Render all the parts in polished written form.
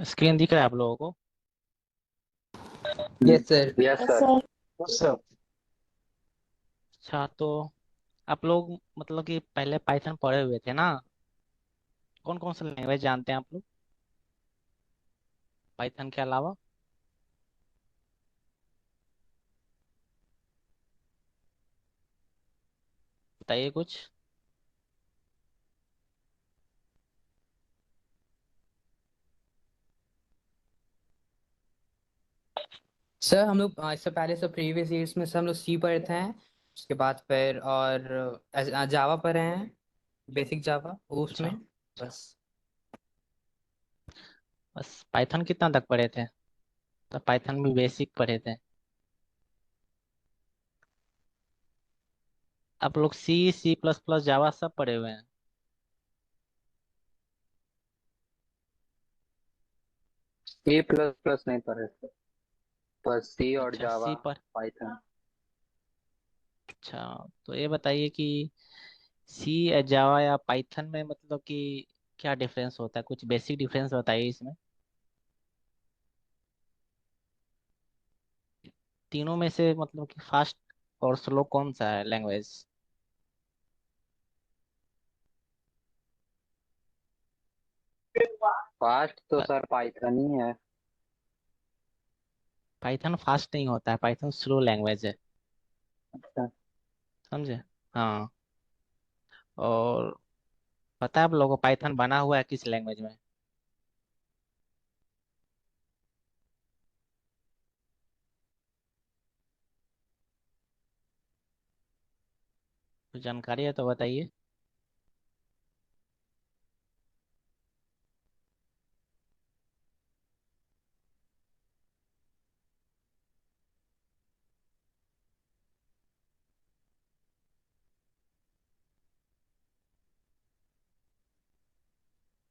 Screen दिख रहा है आप लोगों को? Yes sir. Yes sir. Sir. अच्छा, तो आप लोग मतलब कि पहले पाइथन पढ़े हुए थे ना? कौन कौन सा लैंग्वेज जानते हैं आप लोग पाइथन के अलावा? बताइए कुछ। सर हम लोग इससे पहले से प्रीवियस ईयर्स में से हम लोग सी पढ़े थे। उसके बाद फिर और जावा पढ़े हैं। बेसिक जावा उसमें। अच्छा, बस। बस पाइथन कितना तक पढ़े थे? तो पाइथन भी बेसिक पढ़े थे। आप लोग सी सी प्लस प्लस जावा सब पढ़े हुए हैं? सी प्लस प्लस नहीं पढ़े सर, बस सी और अच्छा, जावा, सी पर। पाइथन। अच्छा, तो ये बताइए कि सी या जावा या पाइथन में मतलब कि क्या डिफरेंस होता है? कुछ बेसिक डिफरेंस बताइए इसमें। तीनों में से मतलब कि फास्ट और स्लो कौन सा है लैंग्वेज? फास्ट तो सर पाइथन ही है। पाइथन फास्ट नहीं होता है, पाइथन स्लो लैंग्वेज है। अच्छा। समझे? हाँ। और पता है आप लोगों को पाइथन बना हुआ है किस लैंग्वेज में? कुछ जानकारी है तो बताइए।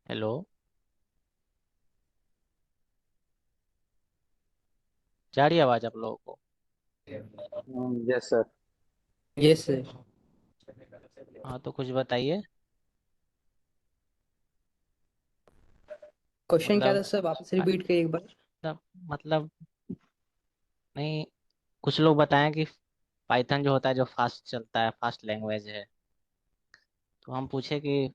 हेलो। जा रही है आवाज आप लोगों को? Yes sir. Yes sir. हाँ, तो कुछ बताइए। क्वेश्चन क्या था मतलब सर, वापस पा- रिपीट करिए एक बार। मतलब नहीं, कुछ लोग बताएं कि पाइथन जो होता है जो फास्ट चलता है, फास्ट लैंग्वेज है। तो हम पूछे कि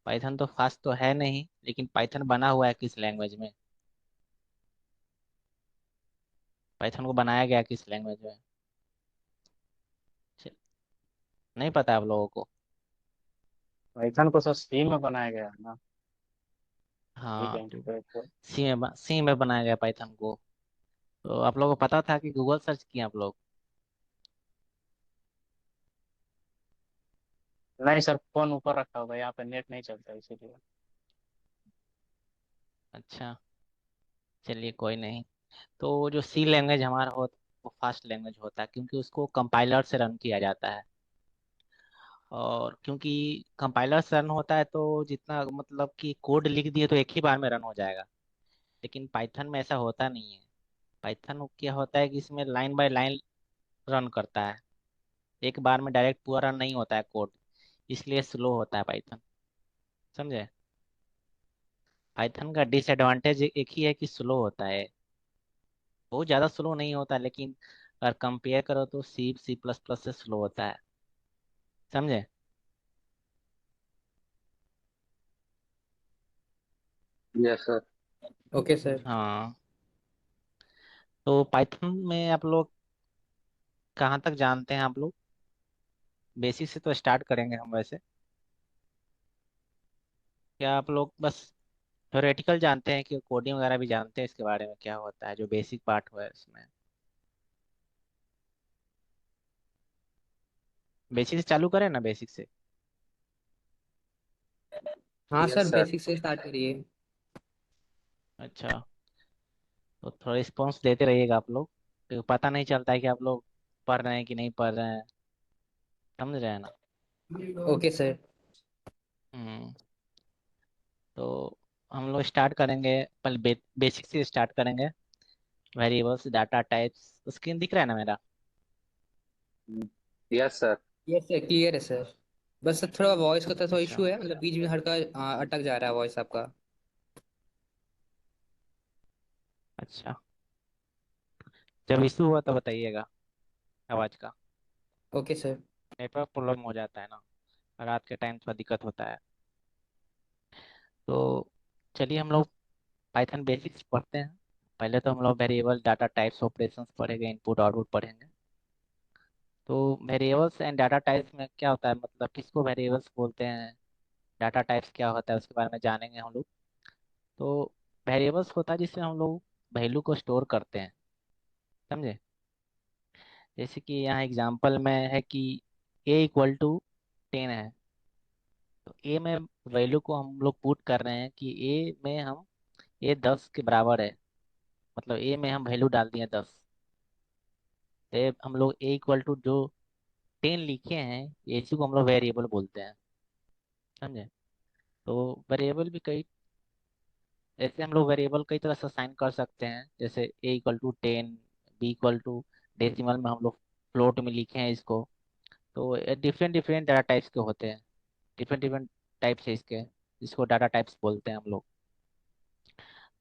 पाइथन तो फास्ट तो है नहीं, लेकिन पाइथन बना हुआ है किस लैंग्वेज में? पाइथन को बनाया गया किस लैंग्वेज में? श- नहीं पता आप लोगों को? पाइथन को सर सी में बनाया गया है ना। ठीक हाँ, है, तो ठीक है तो। सी में बनाया गया पाइथन को। तो आप लोगों को पता था कि गूगल सर्च किए आप लोग? नहीं सर, फोन ऊपर रखा होगा, यहाँ पे नेट नहीं चलता इसीलिए। अच्छा, चलिए कोई नहीं। तो जो सी लैंग्वेज हमारा हो वो फास्ट लैंग्वेज होता है, क्योंकि उसको कंपाइलर से रन किया जाता है। और क्योंकि कंपाइलर से रन होता है तो जितना मतलब कि कोड लिख दिए तो एक ही बार में रन हो जाएगा। लेकिन पाइथन में ऐसा होता नहीं है। पाइथन क्या होता है कि इसमें लाइन बाय लाइन रन करता है। एक बार में डायरेक्ट पूरा रन नहीं होता है कोड। इसलिए स्लो होता है पाइथन। समझे? पाइथन का डिसएडवांटेज एक ही है कि स्लो होता है। बहुत ज़्यादा स्लो नहीं होता, लेकिन अगर कंपेयर करो तो सी सी प्लस प्लस से स्लो होता है। समझे? Yes sir. Okay sir. हाँ। तो पाइथन में आप लोग कहाँ तक जानते हैं आप लोग? बेसिक से तो स्टार्ट करेंगे हम वैसे। क्या आप लोग बस थ्योरेटिकल जानते हैं कि कोडिंग वगैरह भी जानते हैं इसके बारे में क्या होता है, जो बेसिक पार्ट हुआ है उसमें? बेसिक से चालू करें ना, बेसिक से। हाँ यस सर, सर। बेसिक से स्टार्ट करिए। अच्छा, तो थोड़ा रिस्पॉन्स देते रहिएगा आप लोग, तो पता नहीं चलता है कि आप लोग पढ़ रहे हैं कि नहीं पढ़ रहे हैं। समझ रहे हैं ना? Okay sir. हम्म। तो हम लोग स्टार्ट करेंगे। पहले बेसिक से स्टार्ट करेंगे। वेरिएबल्स, डाटा टाइप्स, स्क्रीन दिख रहा है ना मेरा? Yes sir. Yes sir, clear है सर। बस सर थोड़ा वॉइस का थोड़ा अच्छा। इशू है, मतलब बीच में हल्का अटक जा रहा है वॉइस आपका। अच्छा, जब इशू हुआ तो बताइएगा आवाज़ का। Okay sir. नेटवर्क प्रॉब्लम हो जाता है ना, रात के टाइम थोड़ा दिक्कत होता है। तो चलिए हम लोग पाइथन बेसिक्स पढ़ते हैं। पहले तो हम लोग वेरिएबल डाटा टाइप्स ऑपरेशंस पढ़ेंगे, इनपुट आउटपुट पढ़ेंगे। तो वेरिएबल्स एंड डाटा टाइप्स में क्या होता है, मतलब किसको वेरिएबल्स बोलते हैं, डाटा टाइप्स क्या होता है, उसके बारे में जानेंगे हम लोग। तो वेरिएबल्स होता है जिसमें हम लोग वैल्यू को स्टोर करते हैं, समझे। जैसे कि यहाँ एग्जांपल में है कि a = 10 है। तो ए में वैल्यू को हम लोग पुट कर रहे हैं कि ए में हम ए 10 के बराबर है, मतलब ए में हम वैल्यू डाल दिए 10। तो हम लोग a = जो 10 लिखे हैं, इसी को हम लोग वेरिएबल बोलते हैं, समझे। तो वेरिएबल भी कई, ऐसे हम लोग वेरिएबल कई तरह से असाइन कर सकते हैं। जैसे a = 10, b डेसिमल में हम लोग फ्लोट में लिखे हैं इसको। तो डिफरेंट डिफरेंट डाटा टाइप्स के होते हैं, डिफरेंट डिफरेंट टाइप्स है इसके, जिसको डाटा टाइप्स बोलते हैं हम लोग।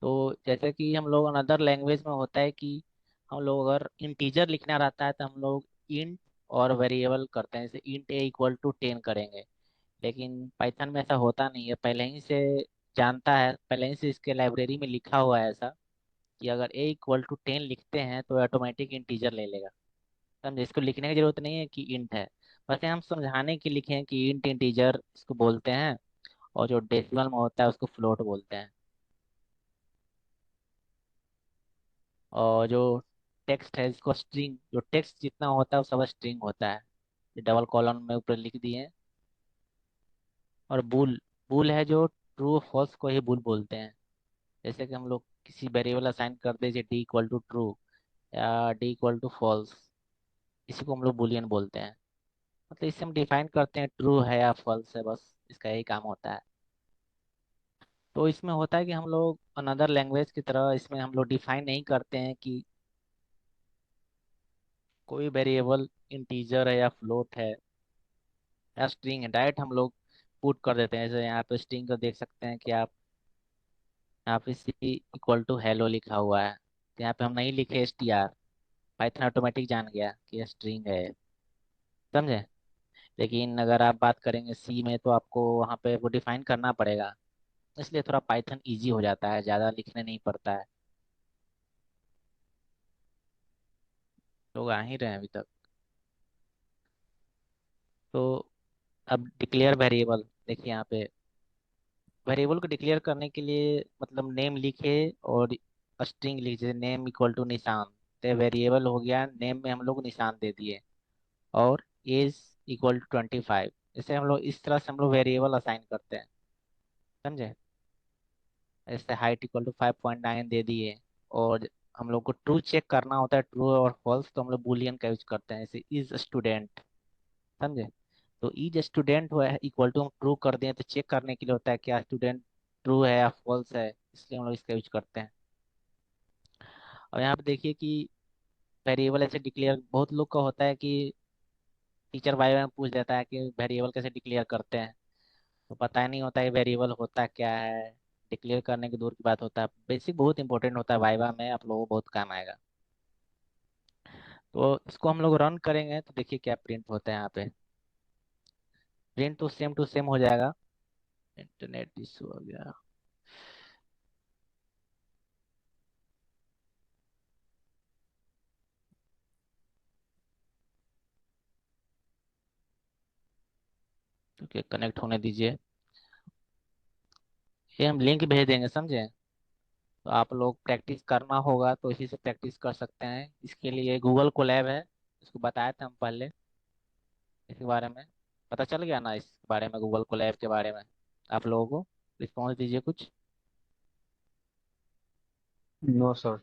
तो जैसे कि हम लोग अनदर लैंग्वेज में होता है कि हम लोग अगर इंटीजर लिखना रहता है तो हम लोग इंट और वेरिएबल करते हैं, जैसे इंट a = 10 करेंगे। लेकिन पाइथन में ऐसा होता नहीं है, पहले ही से जानता है, पहले ही से इसके लाइब्रेरी में लिखा हुआ है ऐसा कि अगर a = 10 लिखते हैं तो ऑटोमेटिक इंटीजर ले लेगा, समझे। इसको लिखने की जरूरत नहीं है कि इंट है, बस हम समझाने के लिखे हैं कि इंट इंटीजर इसको बोलते हैं, और जो डेसिमल में होता है उसको फ्लोट बोलते हैं। और जो टेक्स्ट है इसको स्ट्रिंग, जो टेक्स्ट जितना होता है वो सब स्ट्रिंग होता है, ये डबल कॉलन में ऊपर लिख दिए हैं। और बुल, बुल है जो ट्रू फॉल्स को ही बुल बोलते हैं। जैसे कि हम लोग किसी वेरिएबल असाइन कर दे, जैसे d = ट्रू या d = फॉल्स, इसी को हम लोग बुलियन बोलते हैं। मतलब इससे हम डिफाइन करते हैं ट्रू है या फॉल्स है, बस इसका यही काम होता है। तो इसमें होता है कि हम लोग अनदर लैंग्वेज की तरह इसमें हम लोग डिफाइन नहीं करते हैं कि कोई वेरिएबल इंटीजर है या फ्लोट है या स्ट्रिंग है, डायरेक्ट हम लोग पुट कर देते हैं। जैसे यहाँ पे स्ट्रिंग को देख सकते हैं कि आप, यहाँ पे c = हेलो लिखा हुआ है, तो यहाँ पे हम नहीं लिखे str, पाइथन ऑटोमेटिक जान गया कि ये स्ट्रिंग है, समझे। लेकिन अगर आप बात करेंगे सी में तो आपको वहाँ पे वो डिफाइन करना पड़ेगा, इसलिए थोड़ा पाइथन इजी हो जाता है, ज़्यादा लिखने नहीं पड़ता है। लोग आ ही रहे हैं अभी तक। तो अब डिक्लेयर वेरिएबल देखिए यहाँ पे, वेरिएबल को डिक्लेयर करने के लिए मतलब नेम लिखे और स्ट्रिंग लिखे, नेम = निशान, तो वेरिएबल हो गया, नेम में हम लोग निशान दे दिए, और एज = 25। इसे हम लोग इस तरह से हम लोग वेरिएबल असाइन करते हैं, समझे। जैसे हाइट = 5.9 दे दिए, और हम लोग को ट्रू चेक करना होता है, ट्रू और फॉल्स, तो हम लोग बुलियन का यूज करते हैं, जैसे इज स्टूडेंट, समझे। तो इज स्टूडेंट हुआ है = हम ट्रू कर दिए तो चेक करने के लिए होता है क्या स्टूडेंट ट्रू है या फॉल्स है, इसलिए हम लोग इसका यूज करते हैं। और यहाँ पे देखिए कि वेरिएबल ऐसे डिक्लेयर, बहुत लोग का होता है कि टीचर वाई में पूछ देता है कि वेरिएबल कैसे डिक्लेयर करते हैं, तो पता ही नहीं होता है वेरिएबल होता क्या है, डिक्लेयर करने की दूर की बात होता है। बेसिक बहुत इंपॉर्टेंट होता है, वाइवा में आप लोगों को बहुत काम आएगा। तो इसको हम लोग रन करेंगे तो देखिए क्या प्रिंट होता है यहाँ पे। प्रिंट तो सेम टू सेम हो जाएगा। इंटरनेट इशू हो गया। ओके, कनेक्ट होने दीजिए। ये हम लिंक भेज देंगे, समझे। तो आप लोग प्रैक्टिस करना होगा तो इसी से प्रैक्टिस कर सकते हैं। इसके लिए गूगल कोलैब है, इसको बताया था हम पहले, इसके बारे में पता चल गया ना, इस बारे में गूगल कोलैब के बारे में आप लोगों को रिस्पॉन्स दीजिए कुछ। No sir.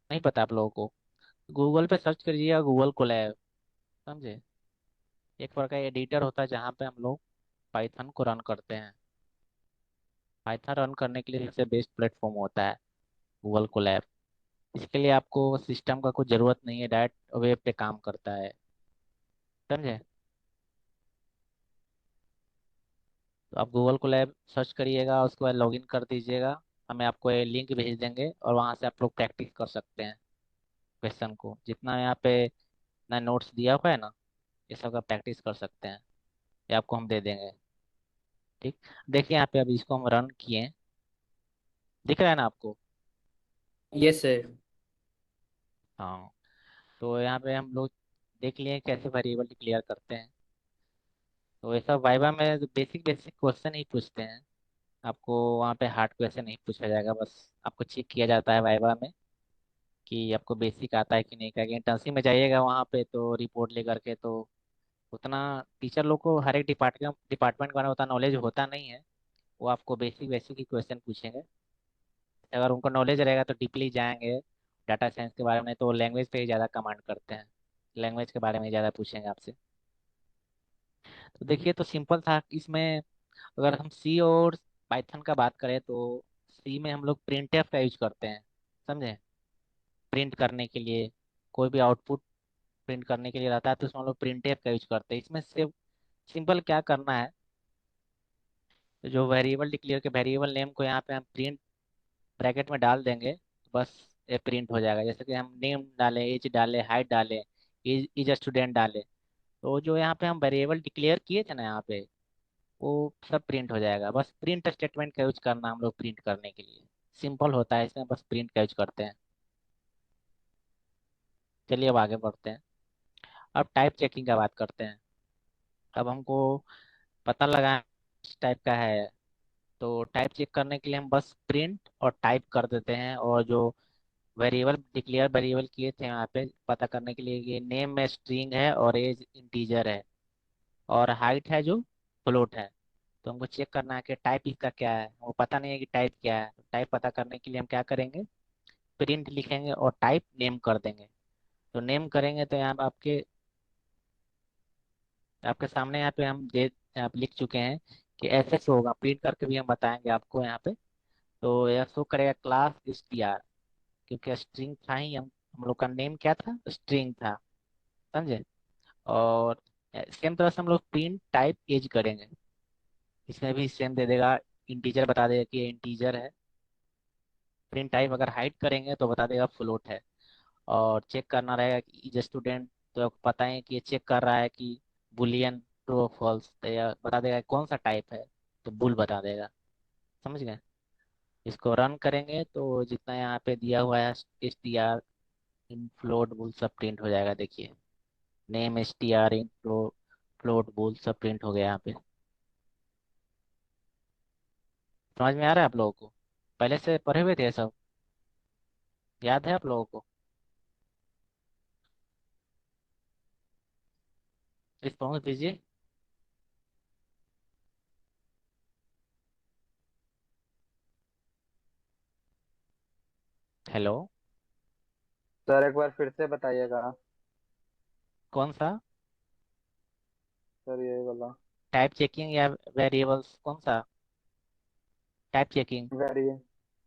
नहीं पता आप लोगों को, गूगल पे सर्च करिएगा गूगल कोलैब, समझे। एक प्रकार का एडिटर होता है जहाँ पे हम लोग पाइथन को रन करते हैं। पाइथन रन करने के लिए सबसे बेस्ट प्लेटफॉर्म होता है गूगल कोलैब। इसके लिए आपको सिस्टम का कोई ज़रूरत नहीं है, डायरेक्ट वेब पे काम करता है, समझे। तो आप गूगल कोलैब सर्च करिएगा, उसके बाद लॉगिन कर दीजिएगा, हमें आपको ये लिंक भेज देंगे और वहाँ से आप लोग प्रैक्टिस कर सकते हैं क्वेश्चन को। जितना यहाँ पे ना नोट्स दिया हुआ है ना, ये सब का प्रैक्टिस कर सकते हैं, ये आपको हम दे देंगे। ठीक। देखिए यहाँ पे अभी इसको हम रन किए हैं, दिख रहा है ना आपको? Yes sir. हाँ। तो यहाँ पे हम लोग देख लिए कैसे वेरिएबल डिक्लेयर करते हैं। तो ऐसा वाइवा में बेसिक बेसिक क्वेश्चन ही पूछते हैं, आपको वहाँ पे हार्ड क्वेश्चन नहीं पूछा जाएगा। बस आपको चेक किया जाता है वाइवा में कि आपको बेसिक आता है कि नहीं। क्या इंटर्नशिप में जाइएगा वहाँ पे तो रिपोर्ट लेकर के, तो उतना टीचर लोग को हर एक डिपार्टमेंट का उतना नॉलेज होता नहीं है। वो आपको बेसिक बेसिक ही क्वेश्चन पूछेंगे। अगर उनको नॉलेज रहेगा तो डीपली जाएंगे डाटा साइंस के बारे में, तो लैंग्वेज पे ही ज़्यादा कमांड करते हैं, लैंग्वेज के बारे में ज़्यादा पूछेंगे आपसे। तो देखिए, तो सिंपल था इसमें। अगर हम सी और पाइथन का बात करें तो सी में हम लोग प्रिंटफ का यूज करते हैं, समझे? प्रिंट करने के लिए कोई भी आउटपुट प्रिंट करने के लिए रहता है तो उसमें हम लोग प्रिंटफ का यूज करते हैं। इसमें सिर्फ सिंपल क्या करना है, तो जो वेरिएबल डिक्लेयर के वेरिएबल नेम को यहाँ पे हम प्रिंट ब्रैकेट में डाल देंगे, तो बस ये प्रिंट हो जाएगा। जैसे कि हम नेम डालें, एज डालें, हाइट डालें, इज स्टूडेंट डालें, तो जो यहाँ पे हम वेरिएबल डिक्लेयर किए थे ना यहाँ पे, वो सब प्रिंट हो जाएगा। बस प्रिंट स्टेटमेंट का यूज करना हम लोग प्रिंट करने के लिए। सिंपल होता है, इसमें बस प्रिंट का यूज करते हैं। चलिए अब आगे बढ़ते हैं। अब टाइप चेकिंग का बात करते हैं। अब हमको पता लगा किस टाइप का है, तो टाइप चेक करने के लिए हम बस प्रिंट और टाइप कर देते हैं। और जो वेरिएबल डिक्लेयर वेरिएबल किए थे यहाँ पे पता करने के लिए, ये नेम में स्ट्रिंग है और एज इंटीजर है और हाइट है जो फ्लोट है। तो हमको चेक करना है कि टाइप इसका क्या है, वो पता नहीं है कि टाइप क्या है। तो टाइप पता करने के लिए हम क्या करेंगे, प्रिंट लिखेंगे और टाइप नेम कर देंगे। तो नेम करेंगे तो यहाँ पे आपके आपके सामने यहाँ पे हम दे आप लिख चुके हैं कि ऐसे शो होगा। प्रिंट करके भी हम बताएंगे आपको यहाँ पे। तो यह शो करेगा क्लास str, क्योंकि स्ट्रिंग था ही, हम लोग का नेम क्या था, स्ट्रिंग था, समझे? और सेम तरह से हम लोग प्रिंट टाइप एज करेंगे, इसमें भी सेम दे देगा, इंटीजर बता देगा कि ये इंटीजर है। प्रिंट टाइप अगर हाइड करेंगे तो बता देगा फ्लोट है। और चेक करना रहेगा कि इज स्टूडेंट, तो आपको पता है कि ये चेक कर रहा है कि बुलियन ट्रू और फॉल्स, तो यह बता देगा कौन सा टाइप है, तो बुल बता देगा। समझ गए? इसको रन करेंगे तो जितना यहाँ पे दिया हुआ है S T R int float bool सब प्रिंट हो जाएगा। देखिए, name S T R int float bool सब प्रिंट हो गया यहाँ पे। समझ में आ रहा है आप लोगों को? पहले से पढ़े हुए थे ये सब, याद है आप लोगों को? रिस्पॉन्स दीजिए। हेलो। सर एक बार फिर से बताइएगा। कौन सा? सर यही वाला। टाइप चेकिंग या वेरिएबल्स, कौन सा? Type checking, very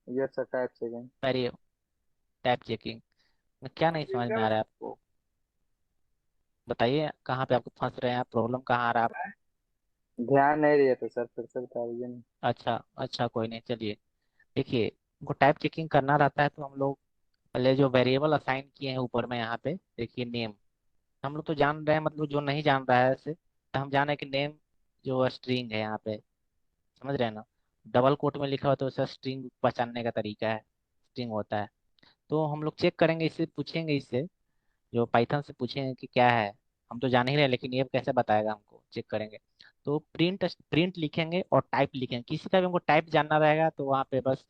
yes sir, type second. Very type checking में क्या नहीं समझ में आ रहा है आपको? बताइए कहाँ पे आपको फंस रहे हैं, प्रॉब्लम कहाँ आ रहा है आप? ध्यान नहीं दिए थे सर, फिर से बता दीजिए ना। अच्छा अच्छा, कोई नहीं, चलिए। देखिए, हमको टाइप चेकिंग करना रहता है तो हम लोग पहले जो वेरिएबल असाइन किए हैं ऊपर में यहाँ पे देखिए नेम, हम लोग तो जान रहे हैं, मतलब जो नहीं जान रहा है ऐसे तो हम जान रहे हैं कि नेम जो स्ट्रिंग है यहाँ पे, समझ रहे हैं ना? डबल कोट में लिखा हो तो उसका स्ट्रिंग पहचानने का तरीका है, स्ट्रिंग होता है। तो हम लोग चेक करेंगे, इससे पूछेंगे, इससे जो पाइथन से पूछेंगे कि क्या है। हम तो जान ही रहे लेकिन ये कैसे बताएगा, हमको चेक करेंगे। तो प्रिंट प्रिंट लिखेंगे और टाइप लिखेंगे। किसी का भी हमको टाइप जानना रहेगा तो वहाँ पे बस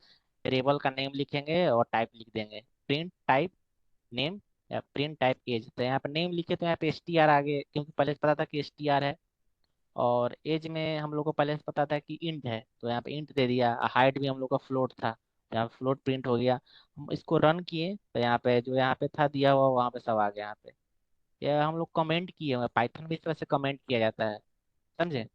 वेरिएबल का नेम लिखेंगे और टाइप लिख देंगे, प्रिंट टाइप नेम या प्रिंट टाइप एज। तो यहाँ पे नेम लिखे तो यहाँ पे एस टी आर आगे, क्योंकि पहले से पता था कि एस टी आर है। और एज में हम लोग को पहले से पता था कि इंट है, तो यहाँ पे इंट दे दिया। हाइट भी हम लोग का फ्लोट था, तो यहाँ फ्लोट प्रिंट हो गया। हम इसको रन किए तो यहाँ पे जो यहाँ पे था दिया हुआ वहाँ पे सब आ गया यहाँ पे। यह हम लोग कमेंट किए हुए, पाइथन में इस तरह से कमेंट किया जाता है, समझे?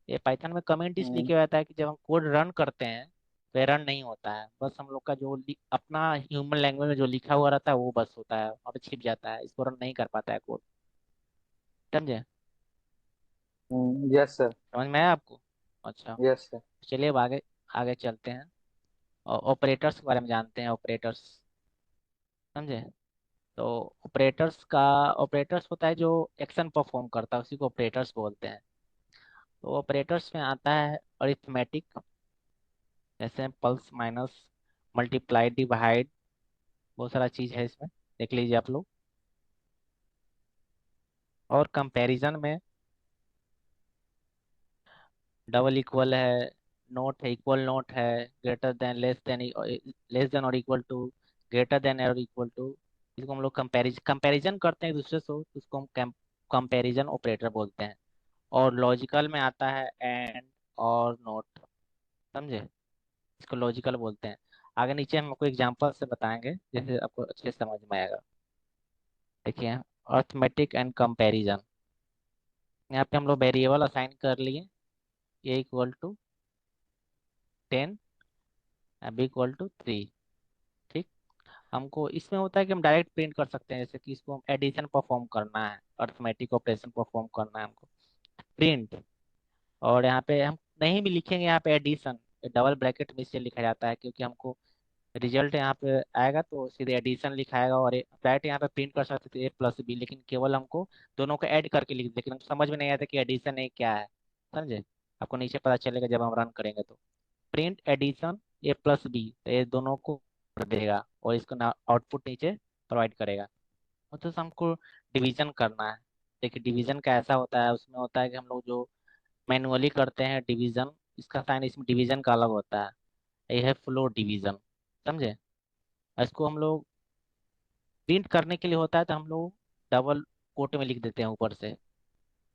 ये पाइथन में कमेंट इसलिए हम्म। किया जाता है कि जब हम कोड रन करते हैं तो ये रन नहीं होता है, बस हम लोग का जो अपना ह्यूमन लैंग्वेज में जो लिखा हुआ रहता है वो बस होता है, वहाँ पे छिप जाता है, इसको रन नहीं कर पाता है कोड। समझे? Yes sir. समझ में आया आपको? अच्छा। Yes sir. चलिए अब आगे आगे चलते हैं। और ऑपरेटर्स के बारे में जानते हैं, ऑपरेटर्स, समझे? तो ऑपरेटर्स होता है जो एक्शन परफॉर्म करता है, उसी को ऑपरेटर्स बोलते हैं। तो ऑपरेटर्स में आता है अरिथमेटिक, जैसे प्लस माइनस मल्टीप्लाई डिवाइड, बहुत सारा चीज है इसमें, देख लीजिए आप लोग। और कंपैरिजन में डबल इक्वल है, नोट है, इक्वल नोट है, ग्रेटर देन, लेस देन और इक्वल टू, ग्रेटर देन और इक्वल टू, इसको हम लोग कंपैरिजन करते हैं एक दूसरे से, तो उसको हम कंपैरिजन ऑपरेटर बोलते हैं। और लॉजिकल में आता है एंड और नोट, समझे? इसको लॉजिकल बोलते हैं। आगे नीचे हम आपको एग्जांपल से बताएंगे, जैसे आपको अच्छे से समझ में आएगा। देखिए, अर्थमेटिक एंड कंपैरिजन, यहाँ पे हम लोग वेरिएबल असाइन कर लिए, a equal to 10, b equal to 3। ठीक, हमको इसमें होता है कि हम डायरेक्ट प्रिंट कर सकते हैं, जैसे कि इसको हम एडिशन परफॉर्म करना है, अर्थमेटिक ऑपरेशन परफॉर्म करना है हमको, प्रिंट। और यहाँ पे हम नहीं भी लिखेंगे, यहाँ पे एडिशन डबल ब्रैकेट में इससे लिखा जाता है, क्योंकि हमको रिजल्ट यहाँ पे आएगा तो सीधे एडिशन लिखाएगा, और डायरेक्ट यहाँ पे प्रिंट कर सकते थे ए प्लस बी, लेकिन केवल हमको दोनों को ऐड करके लिख, लेकिन हमको समझ में नहीं आता कि एडिशन है क्या है, समझे? आपको नीचे पता चलेगा जब हम रन करेंगे तो। प्रिंट एडिशन ए प्लस बी, तो ये दोनों को कर देगा और इसको आउटपुट नीचे प्रोवाइड करेगा। और तो हमको डिवीजन करना है। देखिए, डिवीजन का ऐसा होता है, उसमें होता है कि हम लोग जो मैनुअली करते हैं डिवीजन, इसका साइन इसमें डिवीजन का अलग होता है, ये है फ्लोर डिवीजन, समझे? इसको हम लोग प्रिंट करने के लिए होता है, तो हम लोग डबल कोट में लिख देते हैं ऊपर से।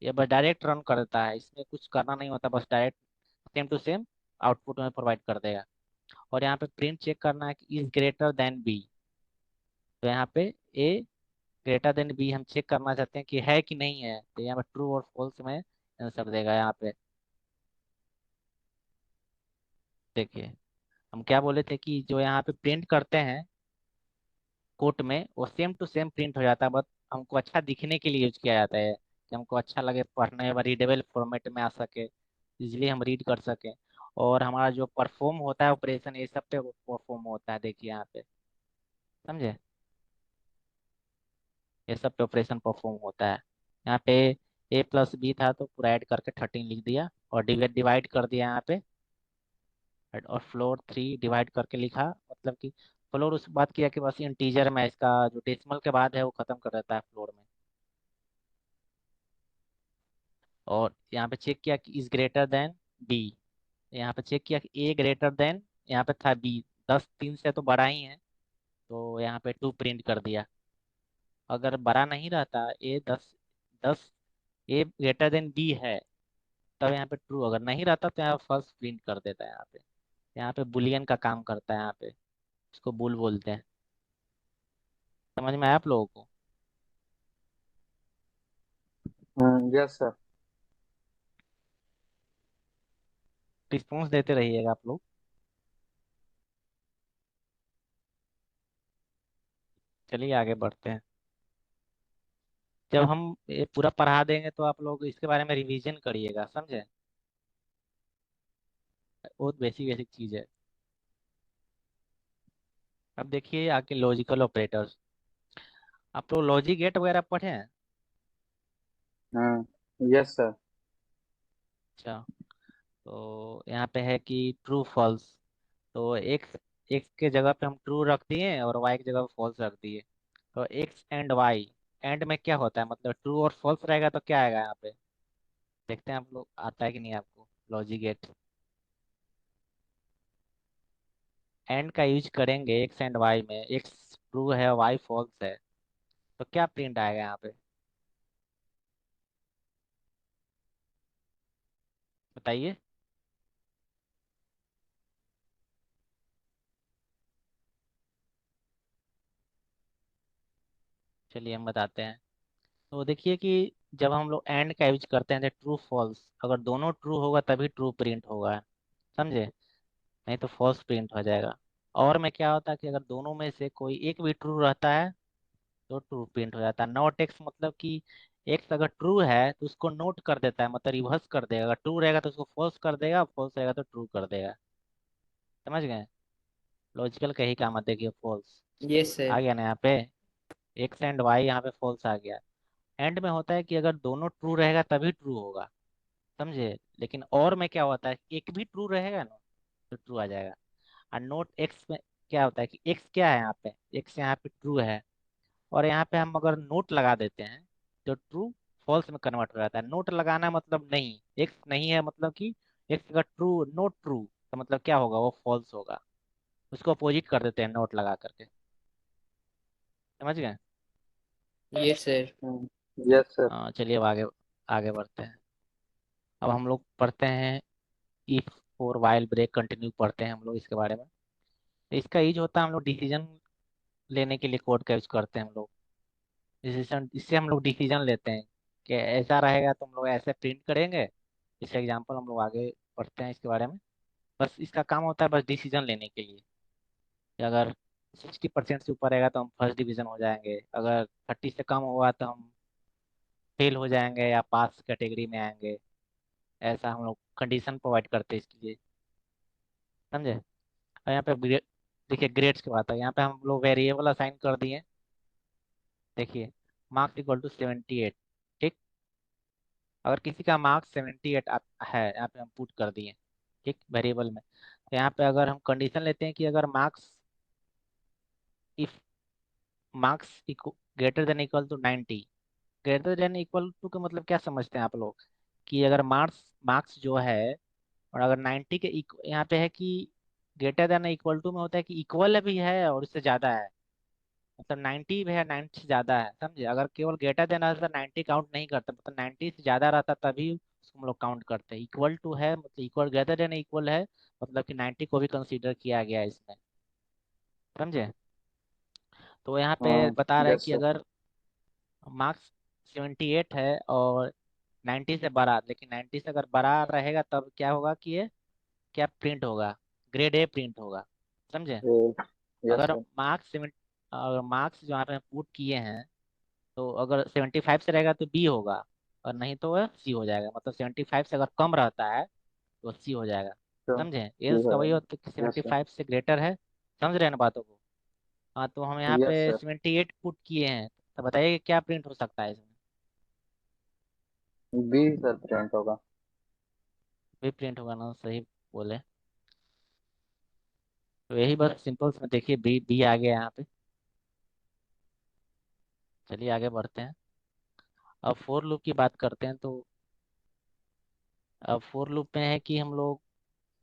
ये बस डायरेक्ट रन कर देता है, इसमें कुछ करना नहीं होता, बस direct same to same output में प्रोवाइड कर देगा। और यहाँ पे प्रिंट चेक करना है कि इज ग्रेटर देन बी, तो यहाँ पे ए ग्रेटर देन बी हम चेक करना चाहते हैं कि है कि नहीं है, तो यहाँ पे ट्रू और फॉल्स में आंसर देगा यहाँ पे। देखिए, हम क्या बोले थे कि जो यहाँ पे प्रिंट करते हैं कोट में, वो सेम टू सेम प्रिंट हो जाता है, बट हमको अच्छा दिखने के लिए यूज किया जाता है, कि हमको अच्छा लगे पढ़ने में, रीडेबल फॉर्मेट में आ सके, इजिली हम रीड कर सकें। और हमारा जो परफॉर्म होता है ऑपरेशन, ये सब पे परफॉर्म होता है, देखिए यहाँ पे, समझे? ये सब पे ऑपरेशन परफॉर्म होता है। यहाँ पे ए प्लस बी था तो पूरा ऐड करके 13 लिख दिया, और डिवाइड डिवाइड कर दिया यहाँ पे, और फ्लोर 3 डिवाइड करके लिखा, मतलब कि फ्लोर उस बात किया कि बस इंटीजर में, इसका जो डेसिमल के बाद है वो खत्म कर देता है फ्लोर में। और यहाँ पे चेक किया कि इज ग्रेटर देन बी, यहाँ पे चेक किया कि ए ग्रेटर देन, यहाँ पे था बी, 10 3 से तो बड़ा ही है, तो यहाँ पे 2 प्रिंट कर दिया। अगर बड़ा नहीं रहता, ए 10 ए ग्रेटर देन बी है, तब यहाँ पे ट्रू, अगर नहीं रहता तो यहाँ फर्स्ट प्रिंट कर देता है। यहाँ पे बुलियन का काम करता है यहाँ पे, इसको बुल बोलते हैं। समझ में आया आप लोगों को? Yes sir. रिस्पॉन्स देते रहिएगा आप लोग। चलिए आगे बढ़ते हैं। जब हम ये पूरा पढ़ा देंगे तो आप लोग इसके बारे में रिवीजन करिएगा, समझे? बहुत बेसिक बेसिक चीज है। अब देखिए आगे लॉजिकल ऑपरेटर्स, आप लोग लॉजिक गेट वगैरह पढ़े हैं? Yes sir. अच्छा, तो यहाँ पे है कि ट्रू फॉल्स, तो एक्स एक्स के जगह पे हम ट्रू रख दिए और वाई की जगह पे फॉल्स रख दिए। तो एक्स एंड वाई, एंड में क्या होता है, मतलब ट्रू और फॉल्स रहेगा तो क्या आएगा यहाँ पे, देखते हैं आप लोग आता है कि नहीं आपको लॉजिक गेट। एंड का यूज करेंगे एक्स एंड वाई में, एक्स ट्रू है वाई फॉल्स है, तो क्या प्रिंट आएगा यहाँ पे, बताइए। चलिए हम बताते हैं। तो देखिए कि जब हम लोग एंड का यूज करते हैं, ट्रू फॉल्स, अगर दोनों ट्रू होगा तभी ट्रू प्रिंट होगा, समझे? नहीं तो फॉल्स प्रिंट हो जाएगा। और में क्या होता है कि अगर दोनों में से कोई एक भी ट्रू रहता है तो ट्रू प्रिंट हो जाता है। नॉट एक्स मतलब कि एक्स अगर ट्रू है तो उसको नोट कर देता है, मतलब रिवर्स कर देगा, अगर ट्रू रहेगा तो उसको फॉल्स कर देगा, फॉल्स रहेगा तो ट्रू कर देगा, समझ गए? लॉजिकल का ही काम है, देखिए फॉल्स यस आ सर। गया ना यहाँ पे, एक्स एंड वाई यहाँ पे फॉल्स आ गया। एंड में होता है कि अगर दोनों ट्रू रहेगा तभी ट्रू होगा, समझे। लेकिन और में क्या होता है, एक भी ट्रू रहेगा ना तो ट्रू आ जाएगा। और नोट एक्स में क्या होता है कि एक्स क्या है, यहाँ पे एक्स यहाँ पे ट्रू है, और यहाँ पे हम अगर नोट लगा देते हैं तो ट्रू फॉल्स में कन्वर्ट हो जाता है। नोट लगाना मतलब नहीं, एक्स नहीं है मतलब कि एक्स अगर ट्रू नोट ट्रू तो मतलब क्या होगा, वो फॉल्स होगा। उसको अपोजिट कर देते हैं नोट लगा करके, समझ गए। Yes sir. Yes sir. चलिए अब आगे आगे बढ़ते हैं। अब हम लोग पढ़ते हैं इफ और वाइल ब्रेक कंटिन्यू पढ़ते हैं हम लोग इसके बारे में। तो इसका यूज होता है, हम लोग डिसीजन लेने के लिए कोड का यूज करते हैं हम लोग। डिसीजन, इससे हम लोग डिसीजन लेते हैं कि ऐसा रहेगा तो हम लोग ऐसे प्रिंट करेंगे। इसका एग्जांपल हम लोग आगे पढ़ते हैं इसके बारे में। बस इसका काम होता है बस डिसीजन लेने के लिए कि अगर 60% से ऊपर रहेगा तो हम फर्स्ट डिवीजन हो जाएंगे, अगर 30 से कम हुआ तो हम फेल हो जाएंगे या पास कैटेगरी में आएंगे। ऐसा हम लोग कंडीशन प्रोवाइड करते हैं इसके लिए, समझे। और यहाँ पे देखिए ग्रेड्स की बात है, यहाँ पे हम लोग वेरिएबल असाइन कर दिए। देखिए मार्क्स इक्वल टू 78, ठीक। अगर किसी का मार्क्स 78 है, यहाँ पे हम पुट कर दिए, ठीक, वेरिएबल में। तो यहाँ पे अगर हम कंडीशन लेते हैं कि अगर marks if marks greater than equal to 90, greater than equal to का मतलब क्या समझते हैं आप लोग, कि अगर मार्क्स मार्क्स जो है और अगर 90 के यहाँ पे है कि ग्रेटर देन इक्वल टू में होता है कि इक्वल भी है और इससे ज़्यादा है, मतलब 90 भी है 90 से ज़्यादा है, समझे। अगर केवल ग्रेटर देन रहता 90 काउंट नहीं करता, मतलब 90 से ज़्यादा रहता तभी उसको हम लोग काउंट करते हैं। इक्वल टू है मतलब इक्वल, ग्रेटर देन इक्वल है मतलब कि 90 को भी कंसीडर किया गया है इसमें, समझे। तो यहाँ पे हाँ। बता रहा है यस कि सर। अगर मार्क्स 78 है और 90 से बड़ा, लेकिन 90 से अगर बड़ा रहेगा तब क्या होगा कि ये क्या प्रिंट होगा, ग्रेड ए प्रिंट होगा, समझे। यस अगर सर। मार्क्स अगर मार्क्स जो यहाँ पे पुट किए हैं, तो अगर 75 से रहेगा तो बी होगा, और नहीं तो वह सी हो जाएगा। मतलब 75 से अगर कम रहता है तो सी हो जाएगा, तो समझे। सी एल्स हो का वही होता है कि जाएगा। Yes sir. 75 से ग्रेटर है, समझ रहे हैं ना बातों को। हाँ, तो हम यहाँ यस पे सर। 78 पुट किए हैं, तो बताइए कि क्या प्रिंट हो सकता है इसमें। बी सर प्रिंट होगा। भी प्रिंट होगा ना, सही बोले। तो यही बस सिंपल में देखिए बी बी आ गया यहाँ पे। चलिए आगे बढ़ते हैं। अब फोर लूप की बात करते हैं। तो अब फोर लूप में है कि हम लोग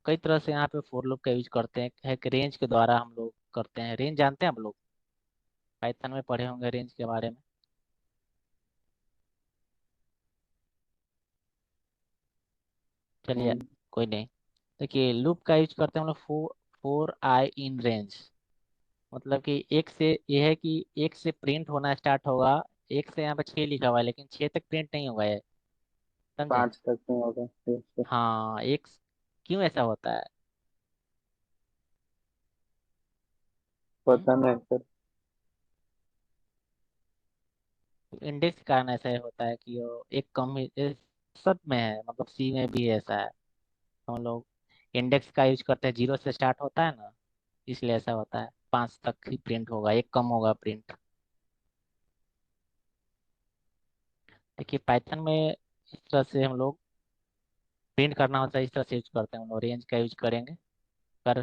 कई तरह से यहाँ पे फोर लूप का यूज करते हैं। एक रेंज के द्वारा हम लोग करते हैं। रेंज जानते हैं आप लोग, पाइथन में पढ़े होंगे रेंज के बारे में। चलिए हम्म। कोई नहीं। देखिए लूप का यूज करते हैं हम लोग, फोर आई इन रेंज। मतलब कि एक से ये है कि एक से प्रिंट होना स्टार्ट होगा। एक से यहाँ पे 6 लिखा हुआ है लेकिन 6 तक प्रिंट नहीं होगा ये, समझे। 5 तक नहीं होगा। Yes sir. हाँ एक, क्यों ऐसा होता है। हम्म? पता नहीं सर। इंडेक्स के कारण ऐसा होता है कि वो एक कम सब में है, मतलब सी में भी ऐसा है। हम लोग इंडेक्स का यूज करते हैं, 0 से स्टार्ट होता है ना, इसलिए ऐसा होता है। 5 तक ही प्रिंट होगा, एक कम होगा प्रिंट। देखिए पाइथन में इस तरह से हम लोग प्रिंट करना होता है, इस तरह से यूज करते हैं हम लोग। रेंज का यूज करेंगे, पर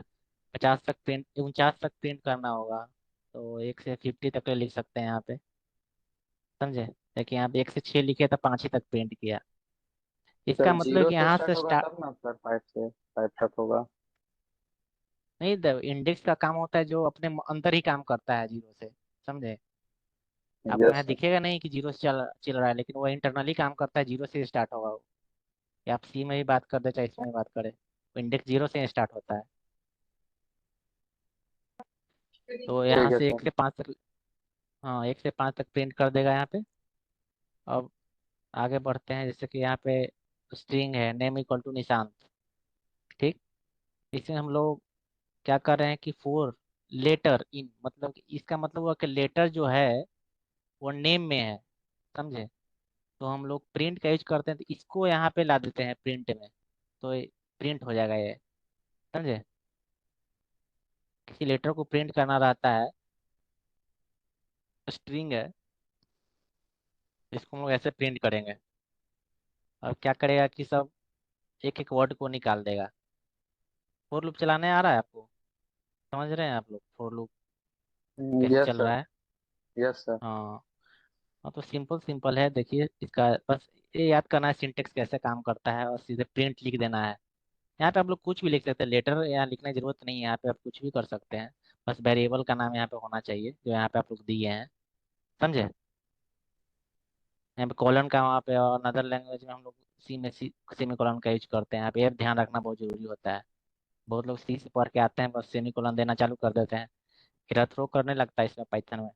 50 तक प्रिंट, 49 तक प्रिंट करना होगा तो 1 से 50 तक लिख सकते हैं यहाँ पे, समझे। देखिए यहाँ पे 1 से 6 लिखे तो 5 ही तक प्रिंट किया। सर इसका मतलब जीरो कि से यहाँ से स्टार्ट होगा स्टार्ट तब ना सर, 5 से 5 तक होगा। नहीं, इंडेक्स का काम होता है जो अपने अंदर ही काम करता है 0 से, समझे। आपको यस यहाँ सर। दिखेगा नहीं कि 0 से चल चल रहा है, लेकिन वो इंटरनली काम करता है, 0 से स्टार्ट होगा वो। या आप सी में ही बात कर दे चाहे इसमें ही बात करें, वो इंडेक्स 0 से स्टार्ट होता है। तो यहाँ ठीक है से सर। 1 से 5 तक, हाँ 1 से 5 तक प्रिंट कर देगा यहाँ पे। अब आगे बढ़ते हैं, जैसे कि यहाँ पे स्ट्रिंग है नेम इक्वल टू निशांत, ठीक। इसमें हम लोग क्या कर रहे हैं कि फोर लेटर इन, मतलब कि इसका मतलब हुआ कि लेटर जो है वो नेम में है, समझे। तो हम लोग प्रिंट का यूज करते हैं, तो इसको यहाँ पे ला देते हैं प्रिंट में, तो प्रिंट हो जाएगा ये, समझे। किसी लेटर को प्रिंट करना रहता है, स्ट्रिंग है, इसको हम लोग ऐसे प्रिंट करेंगे। और क्या करेगा कि सब एक एक वर्ड को निकाल देगा। फोर लूप चलाने आ रहा है आपको? समझ रहे हैं आप लोग फोर लूप कैसे यस चल सर। रहा है? Yes sir. हाँ। हाँ, तो सिंपल सिंपल है, देखिए इसका बस ये याद करना है सिंटेक्स कैसे काम करता है, और सीधे प्रिंट लिख देना है। यहाँ पे आप लोग कुछ भी लिख सकते हैं, लेटर यहाँ लिखने की जरूरत नहीं है, यहाँ पे आप कुछ भी कर सकते हैं। बस वेरिएबल का नाम यहाँ पे होना चाहिए जो यहाँ पे आप लोग दिए हैं, समझे? यहाँ पे कॉलन का, वहाँ पे और अदर लैंग्वेज में हम लोग सी में सेमी कॉलन का यूज करते हैं। यहाँ पे ये ध्यान रखना बहुत जरूरी होता है। बहुत लोग सी से पढ़ के आते हैं, बस सेमी कॉलन देना चालू कर देते हैं, फिर थ्रो करने लगता है इसमें पाइथन में।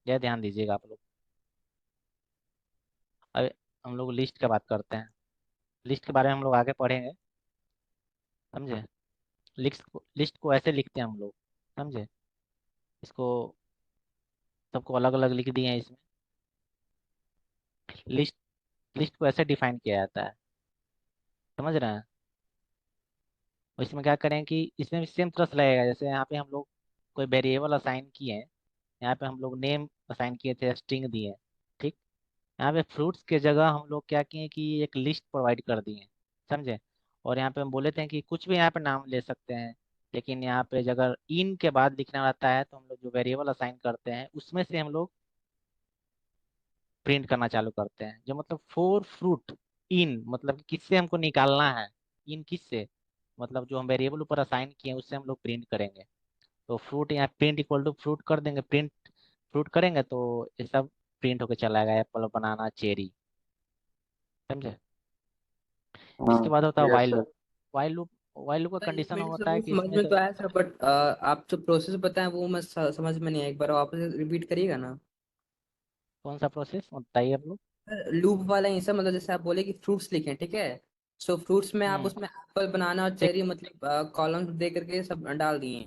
यह ध्यान दीजिएगा आप लोग। अब हम लोग लिस्ट का बात करते हैं। लिस्ट के बारे में हम लोग आगे पढ़ेंगे, समझे? लिस्ट को ऐसे लिखते हैं हम लोग, समझे? इसको सबको अलग अलग लिख दिए हैं इसमें। लिस्ट लिस्ट को ऐसे डिफाइन किया जाता है, समझ रहे हैं? और इसमें क्या करें कि इसमें भी सेम तरह से लगेगा, जैसे यहाँ पे हम लोग कोई वेरिएबल असाइन किए हैं। यहाँ पे हम लोग नेम असाइन किए थे, स्ट्रिंग दिए, ठीक। यहाँ पे फ्रूट्स के जगह हम लोग क्या किए कि एक लिस्ट प्रोवाइड कर दिए, समझे? और यहाँ पे हम बोले थे कि कुछ भी यहाँ पे नाम ले सकते हैं, लेकिन यहाँ पे अगर इन के बाद लिखना रहता है तो हम लोग जो वेरिएबल असाइन करते हैं उसमें से हम लोग प्रिंट करना चालू करते हैं। जो मतलब फोर फ्रूट इन, मतलब कि किससे हमको निकालना है, इन किससे, मतलब जो हम वेरिएबल ऊपर असाइन किए हैं उससे हम लोग प्रिंट करेंगे। तो फ्रूट यहाँ प्रिंट इक्वल टू फ्रूट कर देंगे, प्रिंट फ्रूट करेंगे तो ये सब प्रिंट होके चला आएगा, एप्पल, बनाना, चेरी, समझे? हाँ। इसके बाद होता है yes while sir. Loop. While loop का सर एक कंडीशन मिनट सर, होता है वो कि समझ इसमें में तो जो आया सर, बट आप जो प्रोसेस बताएं वो मैं समझ में नहीं आया, एक बार वापस रिपीट करिएगा ना। कौन सा प्रोसेस बताइए आप लोग। लूप वाला ही सर, मतलब जैसे आप बोले कि फ्रूट्स लिखें, ठीक है। सो फ्रूट्स में आप हम्म। उसमें एप्पल, बनाना और एक, चेरी मतलब कॉलम दे करके सब डाल दिए।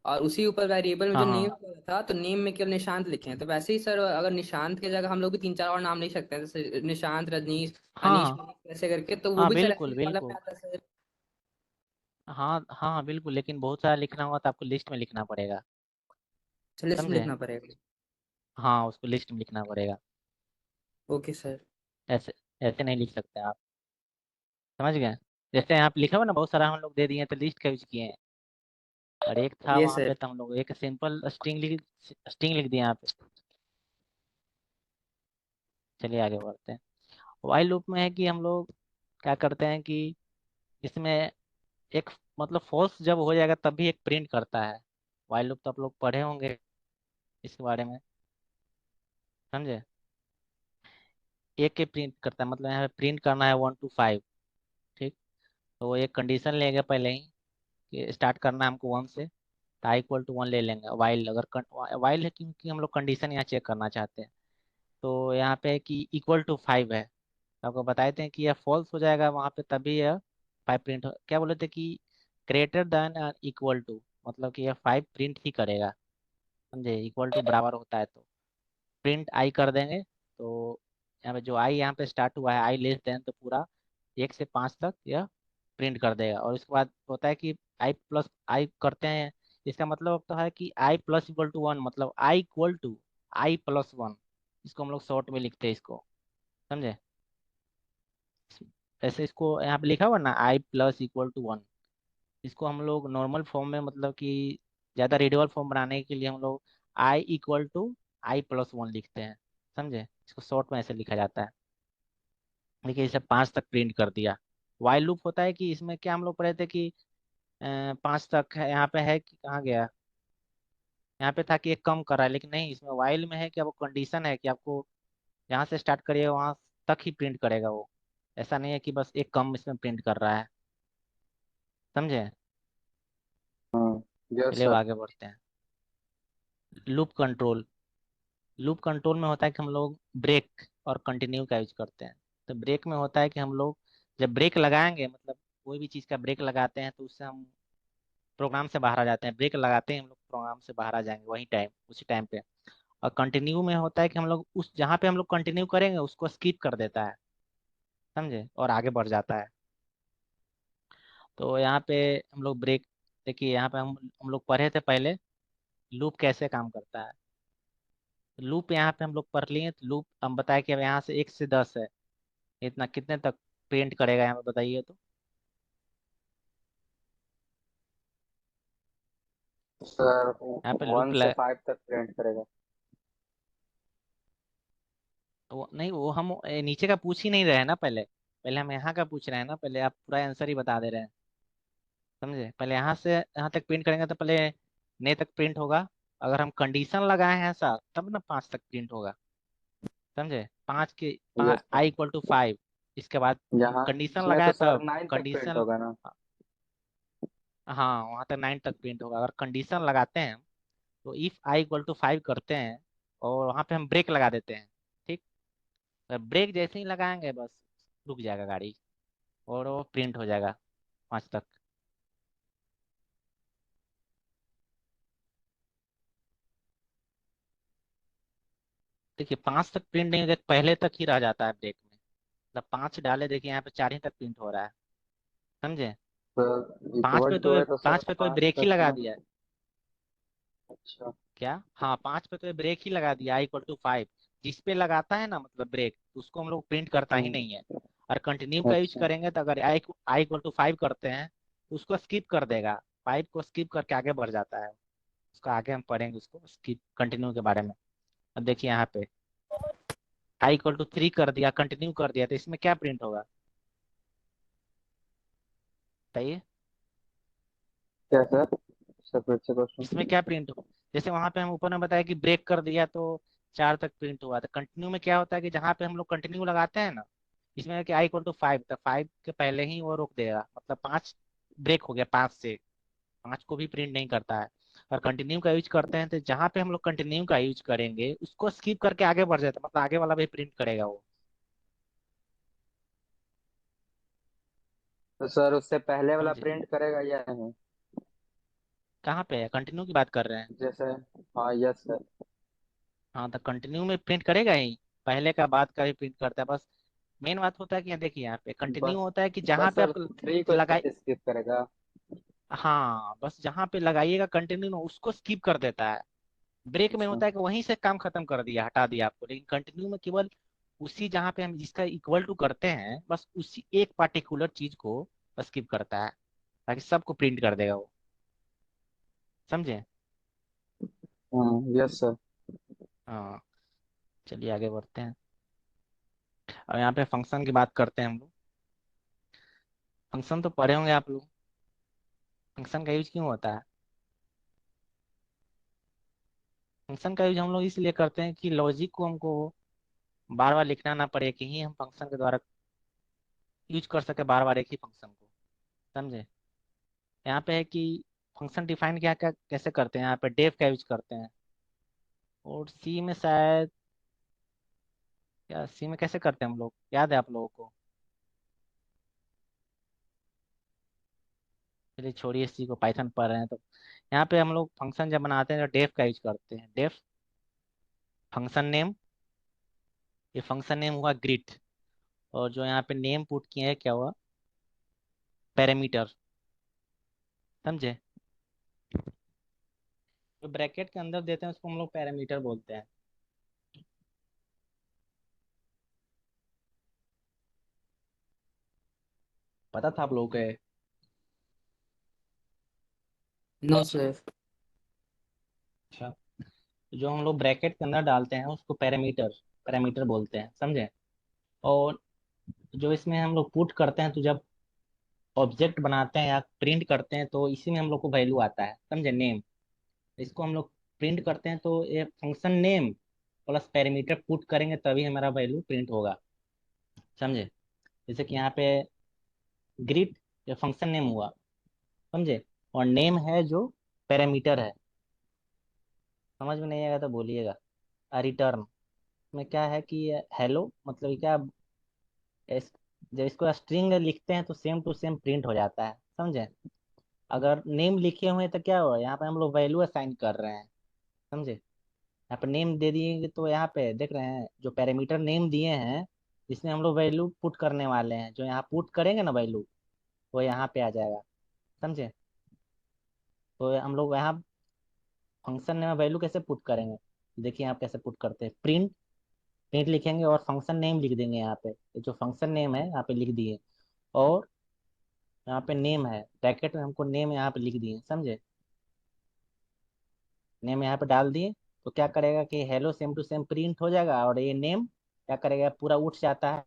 और उसी ऊपर वेरिएबल में जो हाँ नेम हाँ था, तो नेम में केवल निशांत लिखे हैं। तो वैसे ही सर, अगर निशांत की जगह हम लोग भी तीन चार और नाम लिख सकते हैं, जैसे निशांत, रजनीश, अनीश, हाँ मनीष, ऐसे करके, तो वो हाँ, भी सर ऐसे बिल्कुल ही कॉलम में बिल्कुल। आता है सर। हाँ हाँ हाँ, बिल्कुल, लेकिन बहुत सारा लिखना हुआ तो आपको लिस्ट में लिखना पड़ेगा, तो लिस्ट में समझे? लिखना पड़ेगा। हाँ, उसको लिस्ट में लिखना पड़ेगा। Okay sir. ऐसे ऐसे नहीं लिख सकते आप, समझ गए? जैसे यहाँ पे लिखा हुआ ना, बहुत सारा हम लोग दे दिए तो लिस्ट का यूज किए हैं। और एक था ये वहाँ पे सर। तो हम लोग एक सिंपल स्ट्रिंग लिख दिए यहाँ पे। चलिए आगे बढ़ते हैं। वाइल लूप में है कि हम लोग क्या करते हैं कि इसमें एक, मतलब फॉल्स जब हो जाएगा तभी एक प्रिंट करता है। वाइल लूप तो आप लोग पढ़े होंगे इसके बारे में, समझे? एक के प्रिंट करता है, मतलब यहाँ पे प्रिंट करना है 1 to 5, ठीक। तो वो एक कंडीशन लेगा पहले ही कि स्टार्ट करना है हमको 1 से, तो i = 1 ले लेंगे। वाइल अगर वाइल है क्योंकि हम लोग कंडीशन यहाँ चेक करना चाहते हैं। तो यहाँ पे है कि =5 है, तो आपको बताए थे कि यह फॉल्स हो जाएगा वहाँ पे तभी यह 5 प्रिंट क्या बोले थे कि ग्रेटर देन इक्वल टू, मतलब कि यह 5 प्रिंट ही करेगा, समझे? इक्वल टू बराबर होता है तो प्रिंट आई कर देंगे। तो यहाँ पे जो आई यहाँ पे स्टार्ट हुआ है, आई लेस देन, तो पूरा 1 से 5 तक यह प्रिंट कर देगा। और इसके बाद होता है कि आई प्लस आई करते हैं, इसका मतलब होता है कि i+=1, मतलब i+1। इसको हम लोग शॉर्ट में लिखते हैं इसको, समझे? ऐसे इसको यहाँ पे लिखा हुआ ना i+=1, इसको हम लोग नॉर्मल फॉर्म में, मतलब कि ज़्यादा रीडेबल फॉर्म बनाने के लिए हम लोग i=i+1 लिखते हैं, समझे? इसको शॉर्ट में ऐसे लिखा जाता है। देखिए इसे 5 तक प्रिंट कर दिया। वाइल लूप होता है कि इसमें क्या हम लोग पढ़े थे कि 5 तक है, यहाँ पे है कि कहाँ गया, यहाँ पे था कि एक कम कर रहा है, लेकिन नहीं, इसमें वाइल में है कि आपको कंडीशन है कि आपको जहाँ से स्टार्ट करिएगा वहाँ तक ही प्रिंट करेगा वो। ऐसा नहीं है कि बस एक कम इसमें प्रिंट कर रहा है, समझे? हाँ। यस चलिए अब सर। आगे बढ़ते हैं। Loop control. लूप कंट्रोल में होता है कि हम लोग ब्रेक और कंटिन्यू का यूज करते हैं। तो ब्रेक में होता है कि हम लोग जब ब्रेक लगाएंगे, मतलब कोई भी चीज़ का ब्रेक लगाते हैं तो उससे हम प्रोग्राम से बाहर आ जाते हैं। ब्रेक लगाते हैं हम लोग प्रोग्राम से बाहर आ जाएंगे वही टाइम, उसी टाइम पे। और कंटिन्यू में होता है कि हम लोग उस जहाँ पे हम लोग कंटिन्यू करेंगे उसको स्किप कर देता है, समझे? और आगे बढ़ जाता है। तो यहाँ पे हम लोग ब्रेक देखिए यहाँ पे हम लोग पढ़े थे पहले लूप कैसे काम करता है। लूप यहाँ पे हम लोग पढ़ लिए, तो लूप हम बताए कि अब यहाँ से 1 से 10 है, इतना कितने तक प्रिंट करेगा यहाँ पे बताइए तो। सर यहाँ पे लूप 1 से 5 तक प्रिंट करेगा। वो नहीं, वो हम नीचे का पूछ ही नहीं रहे हैं ना, पहले पहले हम यहाँ का पूछ रहे हैं ना, पहले आप पूरा आंसर ही बता दे रहे हैं। समझे, पहले यहाँ से यहाँ तक प्रिंट करेंगे तो पहले ने तक प्रिंट होगा। अगर हम कंडीशन लगाए हैं ऐसा तब ना 5 तक प्रिंट होगा। समझे, 5 यस सर। i = 5, इसके बाद हम यहाँ कंडीशन इसमें तो लगाए सर तब 9 तक प्रिंट कंडीशन। होगा ना। हाँ, वहाँ तक 9 तक प्रिंट होगा। अगर कंडीशन लगाते हैं तो इफ i = 5 करते हैं और वहाँ पे हम ब्रेक लगा देते हैं। ठीक, तो ब्रेक जैसे ही लगाएंगे बस रुक जाएगा गाड़ी और वो प्रिंट हो जाएगा 5 तक। देखिए 5 तक प्रिंट नहीं होगा, पहले तक ही रह जाता है ब्रेक में। मतलब 5 डाले, देखिए यहाँ पे 4 ही तक प्रिंट हो रहा है। समझे, तो 5 पे इक्वल तो टू है तो सर पाँच पे तो 5 ब्रेक ही तक लगा ना। दिया है। अच्छा। क्या, हाँ 5 पे तो ब्रेक ही लगा दिया i = 5। जिस पे लगाता है ना मतलब ब्रेक, उसको हम लोग प्रिंट करता ही नहीं है। और कंटिन्यू का यूज अच्छा। करेंगे तो अगर i = 5 करते हैं तो उसको स्किप कर देगा। 5 को स्किप करके आगे बढ़ जाता है। उसको आगे हम पढ़ेंगे, उसको स्किप कंटिन्यू के बारे में। अब देखिए यहाँ पे i = 3 कर दिया, कंटिन्यू कर दिया, तो इसमें क्या प्रिंट होगा बताइए। क्या सर? सर फिर से इसमें क्वेश्चन। क्या प्रिंट हो, जैसे वहां पे हम ऊपर में बताया कि ब्रेक कर दिया तो 4 तक प्रिंट हुआ। तो कंटिन्यू में क्या होता है कि जहाँ पे हम लोग कंटिन्यू लगाते हैं ना, इसमें है कि i = 5, तो 5 के पहले ही वो रोक देगा, मतलब 5 ब्रेक हो गया, 5 से 5 को भी प्रिंट नहीं करता है। और कंटिन्यू का यूज करते हैं तो जहाँ पे हम लोग कंटिन्यू का यूज करेंगे उसको स्किप करके आगे बढ़ जाता है, मतलब आगे वाला भी प्रिंट करेगा वो। तो सर उससे पहले वाला समझे, प्रिंट करेगा या नहीं? कहाँ पे है, कंटिन्यू की बात कर रहे हैं। जैसे। हाँ यस सर। हाँ, तो कंटिन्यू में प्रिंट करेगा ही, पहले का बाद का भी प्रिंट करता है। बस मेन बात होता है कि यहाँ देखिए यहाँ पे कंटिन्यू बस होता है कि जहाँ बस पे सर आप 3 को लगाई। स्किप करेगा। हाँ, बस जहाँ पे लगाइएगा कंटिन्यू उसको स्किप कर देता है। ब्रेक में अच्छा। होता है कि वहीं से काम खत्म कर दिया, हटा दिया आपको, लेकिन कंटिन्यू में केवल उसी जहाँ पे हम जिसका इक्वल टू करते हैं बस उसी एक पार्टिकुलर चीज को स्किप करता है, ताकि सबको प्रिंट कर देगा वो। समझे। हाँ यस सर। हाँ, चलिए आगे बढ़ते हैं। अब यहाँ पे फंक्शन की बात करते हैं हम लोग। फंक्शन तो पढ़े होंगे आप लोग, फंक्शन का यूज क्यों होता है। फंक्शन का यूज हम लोग इसलिए करते हैं कि लॉजिक को हमको बार बार लिखना ना पड़े, कि ही हम फंक्शन के द्वारा यूज कर सके बार बार एक ही फंक्शन को। समझे, यहाँ पे है कि फंक्शन डिफाइन क्या क्या कैसे करते हैं, यहाँ पे डेफ का यूज करते हैं। और सी में शायद, क्या सी में कैसे करते हैं हम लोग, याद है आप लोगों को। चलिए छोड़िए, सी को, पाइथन पढ़ रहे हैं तो। यहाँ पे हम लोग फंक्शन जब बनाते हैं तो डेफ का यूज करते हैं। डेफ फंक्शन नेम, ये फंक्शन नेम हुआ ग्रीट। और जो यहाँ पे नेम पुट किए हैं क्या हुआ, पैरामीटर। समझे, जो ब्रैकेट के अंदर देते हैं उसको हम लोग पैरामीटर बोलते हैं। पता था आप लोगों को ये? No sir. अच्छा, तो जो हम लोग ब्रैकेट के अंदर डालते हैं उसको पैरामीटर पैरामीटर बोलते हैं। समझे, और जो इसमें हम लोग पुट करते हैं, तो जब ऑब्जेक्ट बनाते हैं या प्रिंट करते हैं तो इसी में हम लोग को वैल्यू आता है। समझे, नेम, इसको हम लोग प्रिंट करते हैं तो ये function name plus parameter put करेंगे तभी हमारा वैल्यू प्रिंट होगा। समझे, जैसे कि यहाँ पे ग्रीट ये फंक्शन नेम हुआ। समझे, और नेम है जो पैरामीटर है। समझ में नहीं आएगा तो बोलिएगा। रिटर्न में क्या है कि हेलो मतलब ये क्या, इस, जब इसको स्ट्रिंग लिखते हैं तो सेम टू सेम प्रिंट हो जाता है। समझे, अगर नेम लिखे हुए हैं तो क्या हुआ, यहाँ पे हम लोग वैल्यू असाइन कर रहे हैं। समझे, यहाँ पे नेम दे दिए तो यहाँ पे देख रहे हैं जो पैरामीटर नेम दिए हैं, इसमें हम लोग वैल्यू पुट करने वाले हैं। जो यहाँ पुट करेंगे ना वैल्यू, वो यहाँ पे आ जाएगा। समझे, तो हम लोग यहाँ फंक्शन नेम में वैल्यू कैसे पुट करेंगे, देखिए आप कैसे पुट करते हैं। प्रिंट, प्रिंट लिखेंगे और फंक्शन नेम लिख देंगे यहाँ पे, ये जो फंक्शन नेम है यहाँ पे लिख दिए, और यहाँ पे नेम है ब्रैकेट में, हमको नेम यहाँ पे लिख दिए, समझे। नेम यहाँ पे डाल दिए, तो क्या करेगा कि hello same to same print हो जाएगा, और ये नेम क्या करेगा, पूरा उठ जाता है।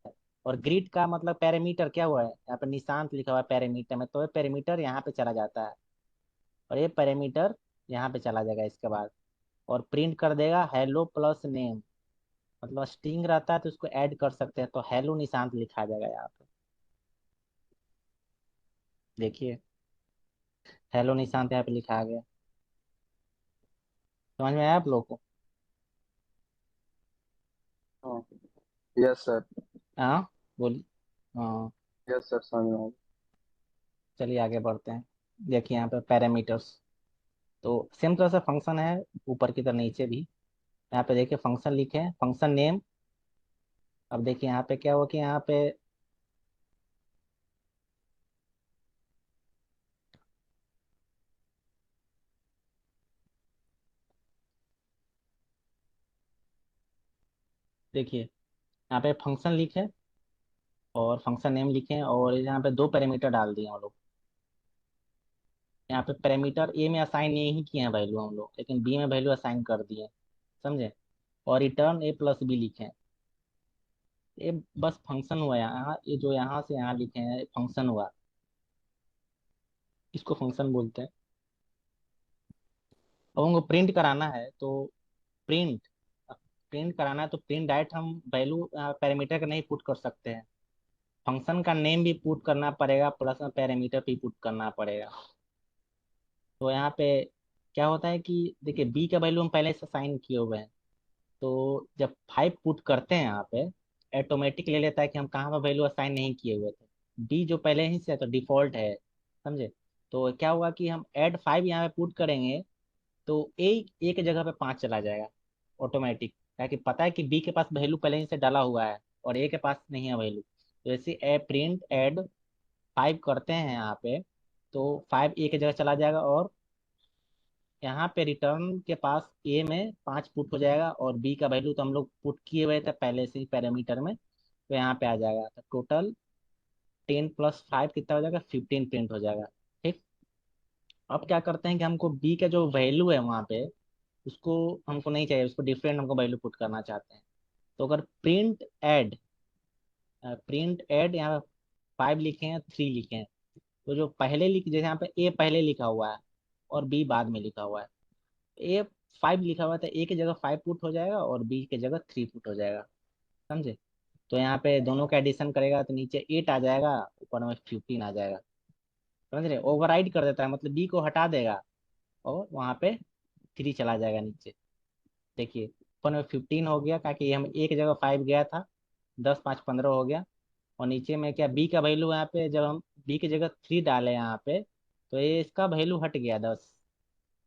और ग्रिड का मतलब पैरामीटर क्या हुआ है, यहाँ पे निशांत लिखा हुआ है पैरामीटर में, तो ये पैरामीटर यहाँ पे चला जाता है, और ये पैरामीटर यहाँ पे चला जाएगा इसके बाद, और प्रिंट कर देगा हेलो प्लस नेम। मतलब स्ट्रिंग रहता है तो उसको ऐड कर सकते हैं, तो हेलो निशांत लिखा जाएगा यहाँ पे, देखिए हेलो निशांत यहाँ पे लिखा आ गया। समझ में आया आप लोग को। हाँ। Yes sir. हाँ बोलिए। हाँ यस सर, समझ में आ चलिए आगे बढ़ते हैं। देखिए यहाँ पे पैरामीटर्स, तो सेम तरह से फंक्शन है, ऊपर की तरह नीचे भी। यहाँ पे देखिए फंक्शन लिखे हैं, फंक्शन नेम। अब देखिए यहाँ पे क्या हुआ कि यहाँ पे देखिए यहाँ पे फंक्शन लिखे और फंक्शन नेम लिखे, और यहाँ पे दो पैरामीटर डाल दिए हम लोग। यहाँ पे पैरामीटर ए में असाइन नहीं किए हैं वैल्यू हम लोग, लेकिन बी में वैल्यू असाइन कर दिए, समझे। और रिटर्न ए प्लस बी लिखे हैं। ये बस फंक्शन हुआ यहाँ, ये जो यहाँ से यहाँ लिखे हैं फंक्शन हुआ, इसको फंक्शन बोलते हैं। अब हमको प्रिंट कराना है तो प्रिंट, प्रिंट कराना है तो प्रिंट डायरेक्ट हम वैल्यू पैरामीटर का नहीं पुट कर सकते हैं, फंक्शन का नेम भी पुट करना पड़ेगा, प्लस में पैरामीटर भी पुट करना पड़ेगा। तो यहाँ पे क्या होता है कि देखिए बी का वैल्यू हम पहले से साइन किए हुए हैं, तो जब 5 पुट करते हैं यहाँ पे ऑटोमेटिक ले लेता है कि हम कहाँ पर वैल्यू असाइन नहीं किए हुए थे, डी जो पहले ही से है तो डिफॉल्ट है, समझे। तो क्या होगा कि हम ऐड 5 यहाँ पे पुट करेंगे, तो ए एक जगह पे 5 चला जाएगा ऑटोमेटिक, ताकि पता है कि बी के पास वैल्यू पहले ही से डाला हुआ है और ए के पास नहीं है वैल्यू। तो जैसे ए प्रिंट ऐड 5 करते हैं यहाँ पे, तो 5 ए की जगह चला जाएगा, और यहाँ पे रिटर्न के पास ए में 5 पुट हो जाएगा, और बी का वैल्यू तो हम लोग पुट किए हुए थे पहले से ही पैरामीटर में, तो यहाँ पे आ जाएगा, तो टोटल 10 प्लस 5 कितना हो जाएगा, 15 प्रिंट हो जाएगा। ठीक। अब क्या करते हैं कि हमको बी का जो वैल्यू है वहाँ पे, उसको हमको नहीं चाहिए, उसको डिफरेंट हमको वैल्यू पुट करना चाहते हैं। तो अगर प्रिंट ऐड यहाँ पे 5 लिखे हैं 3 लिखे हैं, तो जो पहले लिख, जैसे यहाँ पे ए पहले लिखा हुआ है और बी बाद में लिखा हुआ है, ए 5 लिखा हुआ था, ए की जगह 5 पुट हो जाएगा और बी की जगह 3 पुट हो जाएगा, समझे। तो यहाँ पे दोनों का एडिशन करेगा तो नीचे 8 आ जाएगा, ऊपर में 15 आ जाएगा, समझ रहे, ओवरराइड कर देता है, मतलब बी को हटा देगा और वहाँ पे 3 चला जाएगा नीचे। देखिए ऊपर में 15 हो गया, क्योंकि हम एक जगह 5 गया था, 10 5 15 हो गया। और नीचे में क्या बी का वैल्यू, यहाँ पे जब हम बी की जगह 3 डाले यहाँ पे, तो ये इसका वैल्यू हट गया 10,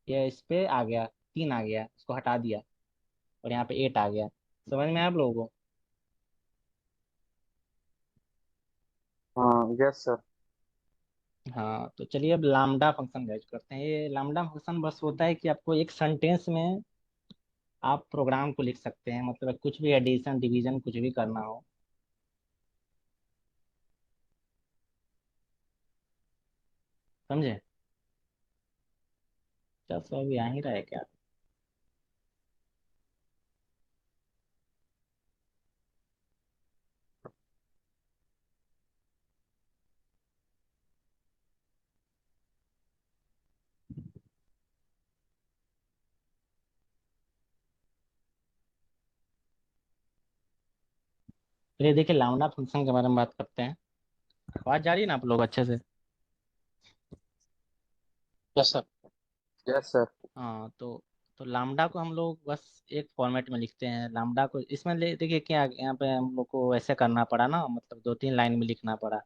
ये इस पे आ गया, 3 आ गया, इसको हटा दिया, और यहाँ पे 8 आ गया। समझ में आया आप लोगों को। हाँ। Yes sir. हाँ तो चलिए अब लामडा फंक्शन गाइज करते हैं। ये लामडा फंक्शन बस होता है कि आपको एक सेंटेंस में आप प्रोग्राम को लिख सकते हैं, मतलब कुछ भी एडिशन डिवीजन कुछ भी करना हो, समझे। क्या सब यहाँ ही रहे क्या। चलिए देखिए लामडा फंक्शन के बारे में बात करते हैं। आवाज जा रही है ना आप लोग अच्छे से। Yes sir. Yes sir. हाँ तो लामडा को हम लोग बस एक फॉर्मेट में लिखते हैं लामडा को, इसमें देखिए क्या यहाँ पे हम लोग को ऐसे करना पड़ा ना, मतलब 2 3 लाइन में लिखना पड़ा।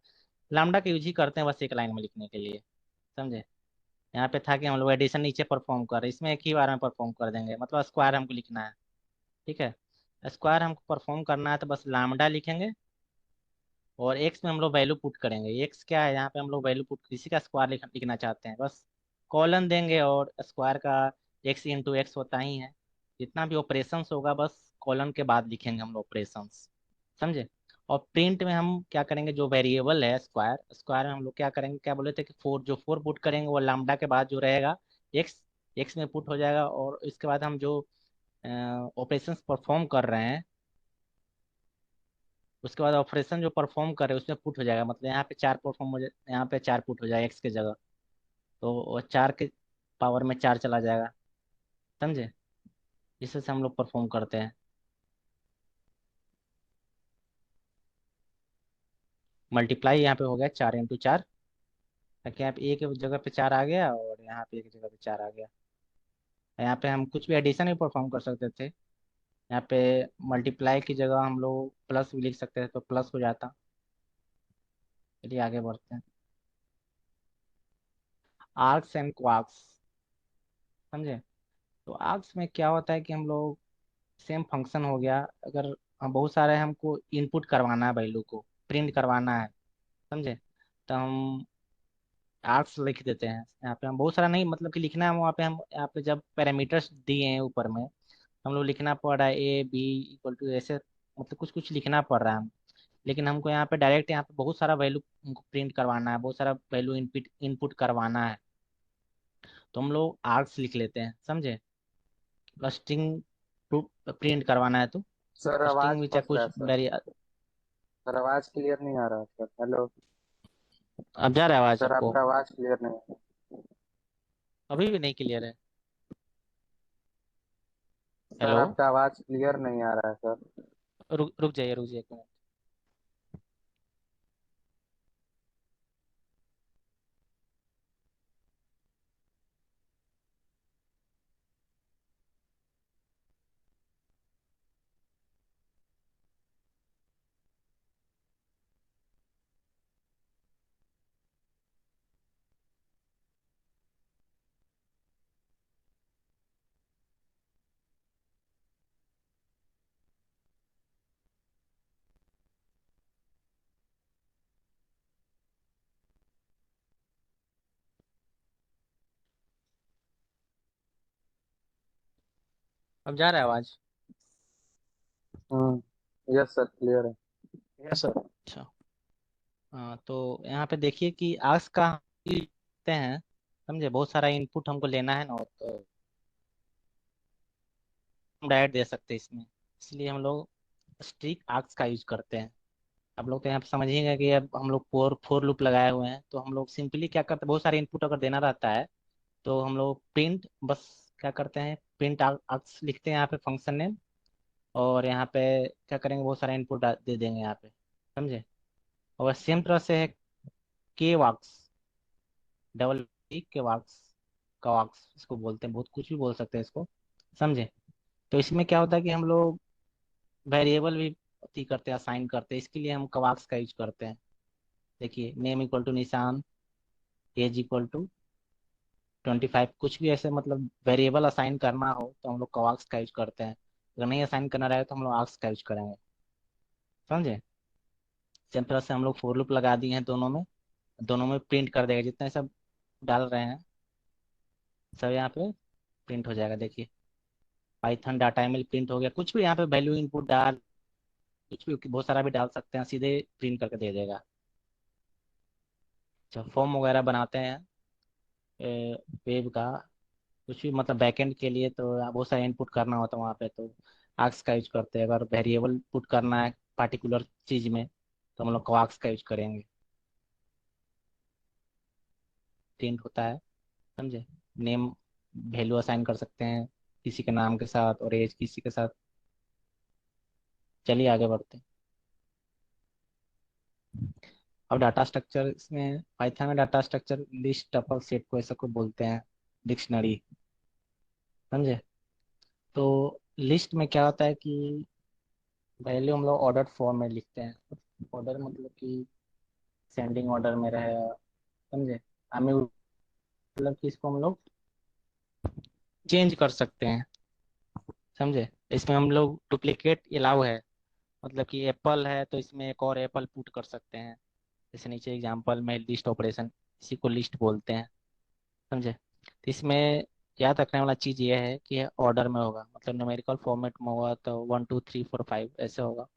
लामडा का यूज ही करते हैं बस एक लाइन में लिखने के लिए, समझे। यहाँ पे था कि हम लोग एडिशन नीचे परफॉर्म कर रहे हैं, इसमें एक ही बार में परफॉर्म कर देंगे, मतलब स्क्वायर हमको लिखना है, ठीक है। स्क्वायर हमको परफॉर्म करना है तो बस लामडा लिखेंगे, और एक्स में हम लोग वैल्यू पुट करेंगे। एक्स क्या है, यहाँ पे हम लोग वैल्यू पुट, किसी का स्क्वायर लिखना चाहते हैं, बस कॉलन देंगे और स्क्वायर का एक्स इंटू एक्स होता ही है। जितना भी ऑपरेशंस होगा बस कॉलन के बाद लिखेंगे हम लोग ऑपरेशंस, समझे। और प्रिंट में हम क्या करेंगे, जो वेरिएबल है स्क्वायर, स्क्वायर में हम लोग क्या करेंगे, क्या बोले थे कि फोर पुट करेंगे, वो लैम्डा के बाद जो रहेगा एक्स, एक्स में पुट हो जाएगा। और इसके बाद हम जो ऑपरेशंस परफॉर्म कर रहे हैं, उसके बाद ऑपरेशन जो परफॉर्म कर रहे हैं उसमें पुट हो जाएगा। मतलब यहाँ पे चार परफॉर्म हो जाए, यहाँ पे चार पुट हो जाएगा एक्स के जगह, तो वो चार के पावर में चार चला जाएगा, समझे। इसे से हम लोग परफॉर्म करते हैं। मल्टीप्लाई यहाँ पे हो गया चार इंटू चार, ताकि यहाँ पे एक जगह पे चार आ गया और यहाँ पे एक जगह पे चार आ गया। यहाँ पे हम कुछ भी एडिशन भी परफॉर्म कर सकते थे। यहाँ पे मल्टीप्लाई की जगह हम लोग प्लस भी लिख सकते थे, तो प्लस हो जाता। चलिए आगे बढ़ते हैं। आर्क्स एंड क्वार्क्स, समझे। तो आर्क्स में क्या होता है कि हम लोग सेम फंक्शन हो गया, अगर हम बहुत सारे हमको इनपुट करवाना है, वैल्यू को प्रिंट करवाना है, समझे, तो हम आर्क्स लिख देते हैं। यहाँ पे हम बहुत सारा नहीं, मतलब कि लिखना है वहाँ पे, हम यहाँ पे जब पैरामीटर्स दिए हैं ऊपर में, हम लोग लिखना पड़ रहा है ए बी इक्वल टू ऐसे, मतलब कुछ कुछ लिखना पड़ रहा है। लेकिन हमको यहाँ पे डायरेक्ट यहाँ पे बहुत सारा वैल्यू हमको प्रिंट करवाना है, बहुत सारा वैल्यू इनपुट इनपुट करवाना है, तो हम लोग आर्क्स लिख लेते हैं, समझे। स्ट्रिंग प्रिंट करवाना है तो सर स्ट्रिंग आवाज में चाहे फंस रहा कुछ है सर। वेरी। सर आवाज क्लियर नहीं आ रहा है सर। हेलो। अब जा रहा है आवाज सर आपको? आपका आवाज क्लियर नहीं है। अभी भी नहीं क्लियर है? Sir hello. आपका आवाज क्लियर नहीं आ रहा है सर। रुक रुक जाइए, रुक जाइए एक मिनट। अब जा रहा है आवाज? यस सर क्लियर है। Yes sir. अच्छा। हाँ, तो यहाँ पे देखिए कि आस्क का हम लिखते हैं, समझे। बहुत सारा इनपुट हमको लेना है ना, तो हम डायरेक्ट दे सकते हैं इसमें, इसलिए हम लोग स्ट्रिक आस्क का यूज करते हैं। आप लोग तो यहाँ पे समझिएगा कि अब हम लोग फोर फोर लूप लगाए हुए हैं, तो हम लोग सिंपली क्या करते हैं, बहुत सारे इनपुट अगर देना रहता है तो हम लोग प्रिंट बस क्या करते हैं, प्रिंट आर्क्स लिखते हैं यहाँ पे फंक्शन नेम, और यहाँ पे क्या करेंगे, बहुत सारा इनपुट दे देंगे यहाँ पे, समझे। और सेम तरह से है के वाक्स, डबल के वाक्स, कवाक्स इसको बोलते हैं, बहुत कुछ भी बोल सकते हैं इसको, समझे। तो इसमें क्या होता है कि हम लोग वेरिएबल भी अथी करते हैं, असाइन करते हैं, इसके लिए हम कवाक्स का यूज करते हैं। देखिए नेम इक्वल टू निशान, एज इक्वल टू 25, कुछ भी ऐसे मतलब वेरिएबल असाइन करना हो तो हम लोग कवाक्स का यूज करते हैं। अगर नहीं असाइन करना रहेगा तो हम लोग आर्क्स का यूज करेंगे, समझे। सेम तरह से हम लोग फोर लूप लगा दिए हैं दोनों में, दोनों में प्रिंट कर देगा, जितने सब डाल रहे हैं सब यहाँ पे प्रिंट हो जाएगा। देखिए पाइथन डाटा एमएल प्रिंट हो गया, कुछ भी यहाँ पे वैल्यू इनपुट डाल, कुछ भी बहुत सारा भी डाल सकते हैं, सीधे प्रिंट करके दे देगा। जब फॉर्म वगैरह बनाते हैं वेब का, कुछ भी मतलब बैकएंड के लिए, तो बहुत सारा इनपुट करना होता है वहाँ पे, तो आर्क्स का यूज करते हैं। अगर वेरिएबल पुट करना है पार्टिकुलर चीज में तो हम लोग कवाक्स का यूज करेंगे, प्रिंट होता है, समझे। नेम वैल्यू असाइन कर सकते हैं किसी के नाम के साथ, और एज किसी के साथ। चलिए आगे बढ़ते हैं। अब डाटा स्ट्रक्चर, इसमें पाइथन में data structure list tuple set को ऐसा को बोलते हैं, डिक्शनरी, समझे। तो लिस्ट में क्या होता है कि वैल्यू हम लोग ऑर्डर फॉर्म में लिखते हैं। ऑर्डर मतलब कि सेंडिंग ऑर्डर में रहे, समझे। हमें मतलब कि इसको हम लोग चेंज कर सकते हैं, समझे। इसमें हम लोग डुप्लीकेट अलाउ है, मतलब कि एप्पल है तो इसमें एक और एप्पल पुट कर सकते हैं। जैसे नीचे एग्जांपल में लिस्ट ऑपरेशन, इसी को लिस्ट बोलते हैं, समझे। तो इसमें याद रखने वाला चीज़ ये है कि ऑर्डर में होगा, मतलब न्यूमेरिकल फॉर्मेट में होगा तो 1 2 3 4 5 ऐसे होगा।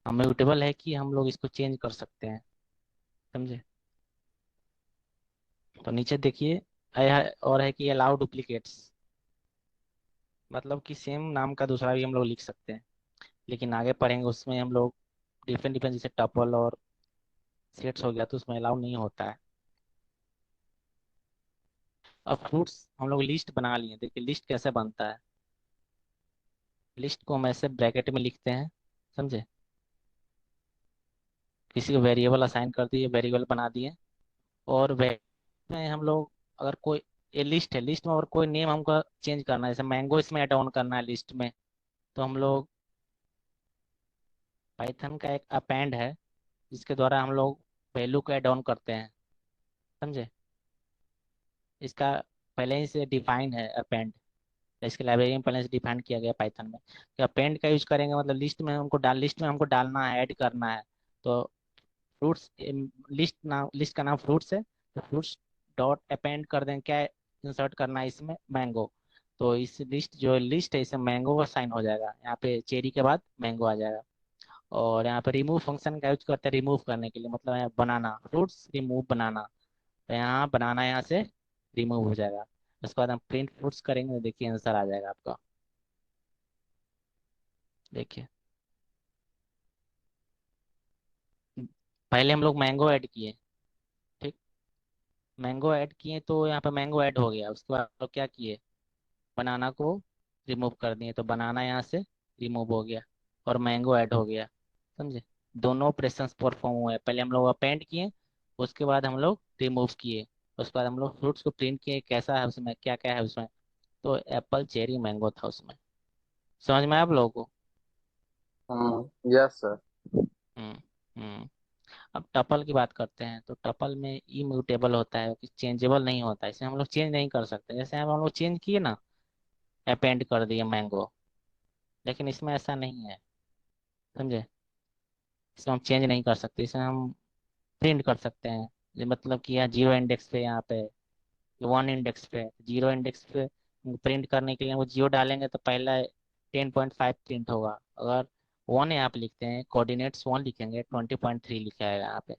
म्यूटेबल है कि हम लोग इसको चेंज कर सकते हैं, समझे। तो नीचे देखिए, और है कि अलाउ डुप्लीकेट्स, मतलब कि सेम नाम का दूसरा भी हम लोग लिख सकते हैं, लेकिन आगे पढ़ेंगे उसमें हम लोग डिफरेंट डिफरेंट, जैसे टपल और सेट्स हो गया तो उसमें अलाउ नहीं होता है। अब फ्रूट्स हम लोग लिस्ट बना लिए, देखिए लिस्ट कैसे बनता है। लिस्ट को हम ऐसे ब्रैकेट में लिखते हैं, समझे। किसी को वेरिएबल असाइन कर दिए, वेरिएबल बना दिए, और वे में हम लोग अगर कोई, ये लिस्ट है, लिस्ट में अगर कोई नेम हमको चेंज करना है, जैसे मैंगो इसमें ऐड ऑन करना है लिस्ट में, तो हम लोग पाइथन का एक अपेंड है जिसके द्वारा हम लोग वैल्यू को ऐड ऑन करते हैं, समझे। इसका पहले ही से डिफाइन है अपेंड, इसके लाइब्रेरी में पहले से डिफाइन किया गया पाइथन में कि अपेंड का यूज करेंगे, मतलब लिस्ट में हमको डालना है, ऐड करना है। तो फ्रूट्स, लिस्ट का नाम फ्रूट्स है, तो फ्रूट्स डॉट अपेंड कर दें, क्या इंसर्ट करना है इसमें, मैंगो। तो इस लिस्ट है इसमें मैंगो का साइन हो जाएगा, यहाँ पे चेरी के बाद मैंगो आ जाएगा। और यहाँ पे रिमूव फंक्शन का यूज करते हैं रिमूव करने के लिए, मतलब यहाँ बनाना, फ्रूट्स रिमूव बनाना, तो यहाँ बनाना यहाँ से रिमूव हो जाएगा। उसके बाद हम प्रिंट फ्रूट्स करेंगे तो देखिए आंसर आ जाएगा आपका, देखिए। पहले हम लोग मैंगो ऐड किए, ठीक, मैंगो ऐड किए तो यहाँ पे मैंगो ऐड हो गया, उसके बाद हम लोग क्या किए, बनाना को रिमूव कर दिए, तो बनाना यहाँ से रिमूव हो गया और मैंगो ऐड हो गया, समझे। दोनों ऑपरेशंस परफॉर्म हुए, पहले हम लोग अपेंड किए, उसके बाद हम लोग रिमूव किए, उसके बाद हम लोग फ्रूट्स को प्रिंट किए, कैसा है उसमें, क्या क्या है उसमें। तो एप्पल चेरी मैंगो था उसमें, समझ में आया आप लोगों को। हाँ, यस सर। हम्म। हम्म। अब टपल की बात करते हैं, तो टपल में इम्यूटेबल होता है कि चेंजेबल नहीं होता है, इसे हम लोग चेंज नहीं कर सकते, जैसे हम लोग चेंज किए ना, अपेंड कर दिए मैंगो, लेकिन इसमें ऐसा नहीं है, समझे। इसमें हम चेंज नहीं कर सकते, इसे हम प्रिंट कर सकते हैं। मतलब कि यहाँ 0 इंडेक्स पे, यहाँ पे 1 इंडेक्स पे, 0 इंडेक्स पे प्रिंट करने के लिए वो 0 डालेंगे तो पहला 10.5 प्रिंट होगा, अगर 1 यहाँ पे लिखते हैं, कोऑर्डिनेट्स 1 लिखेंगे, 20.3 लिखा है यहाँ पे।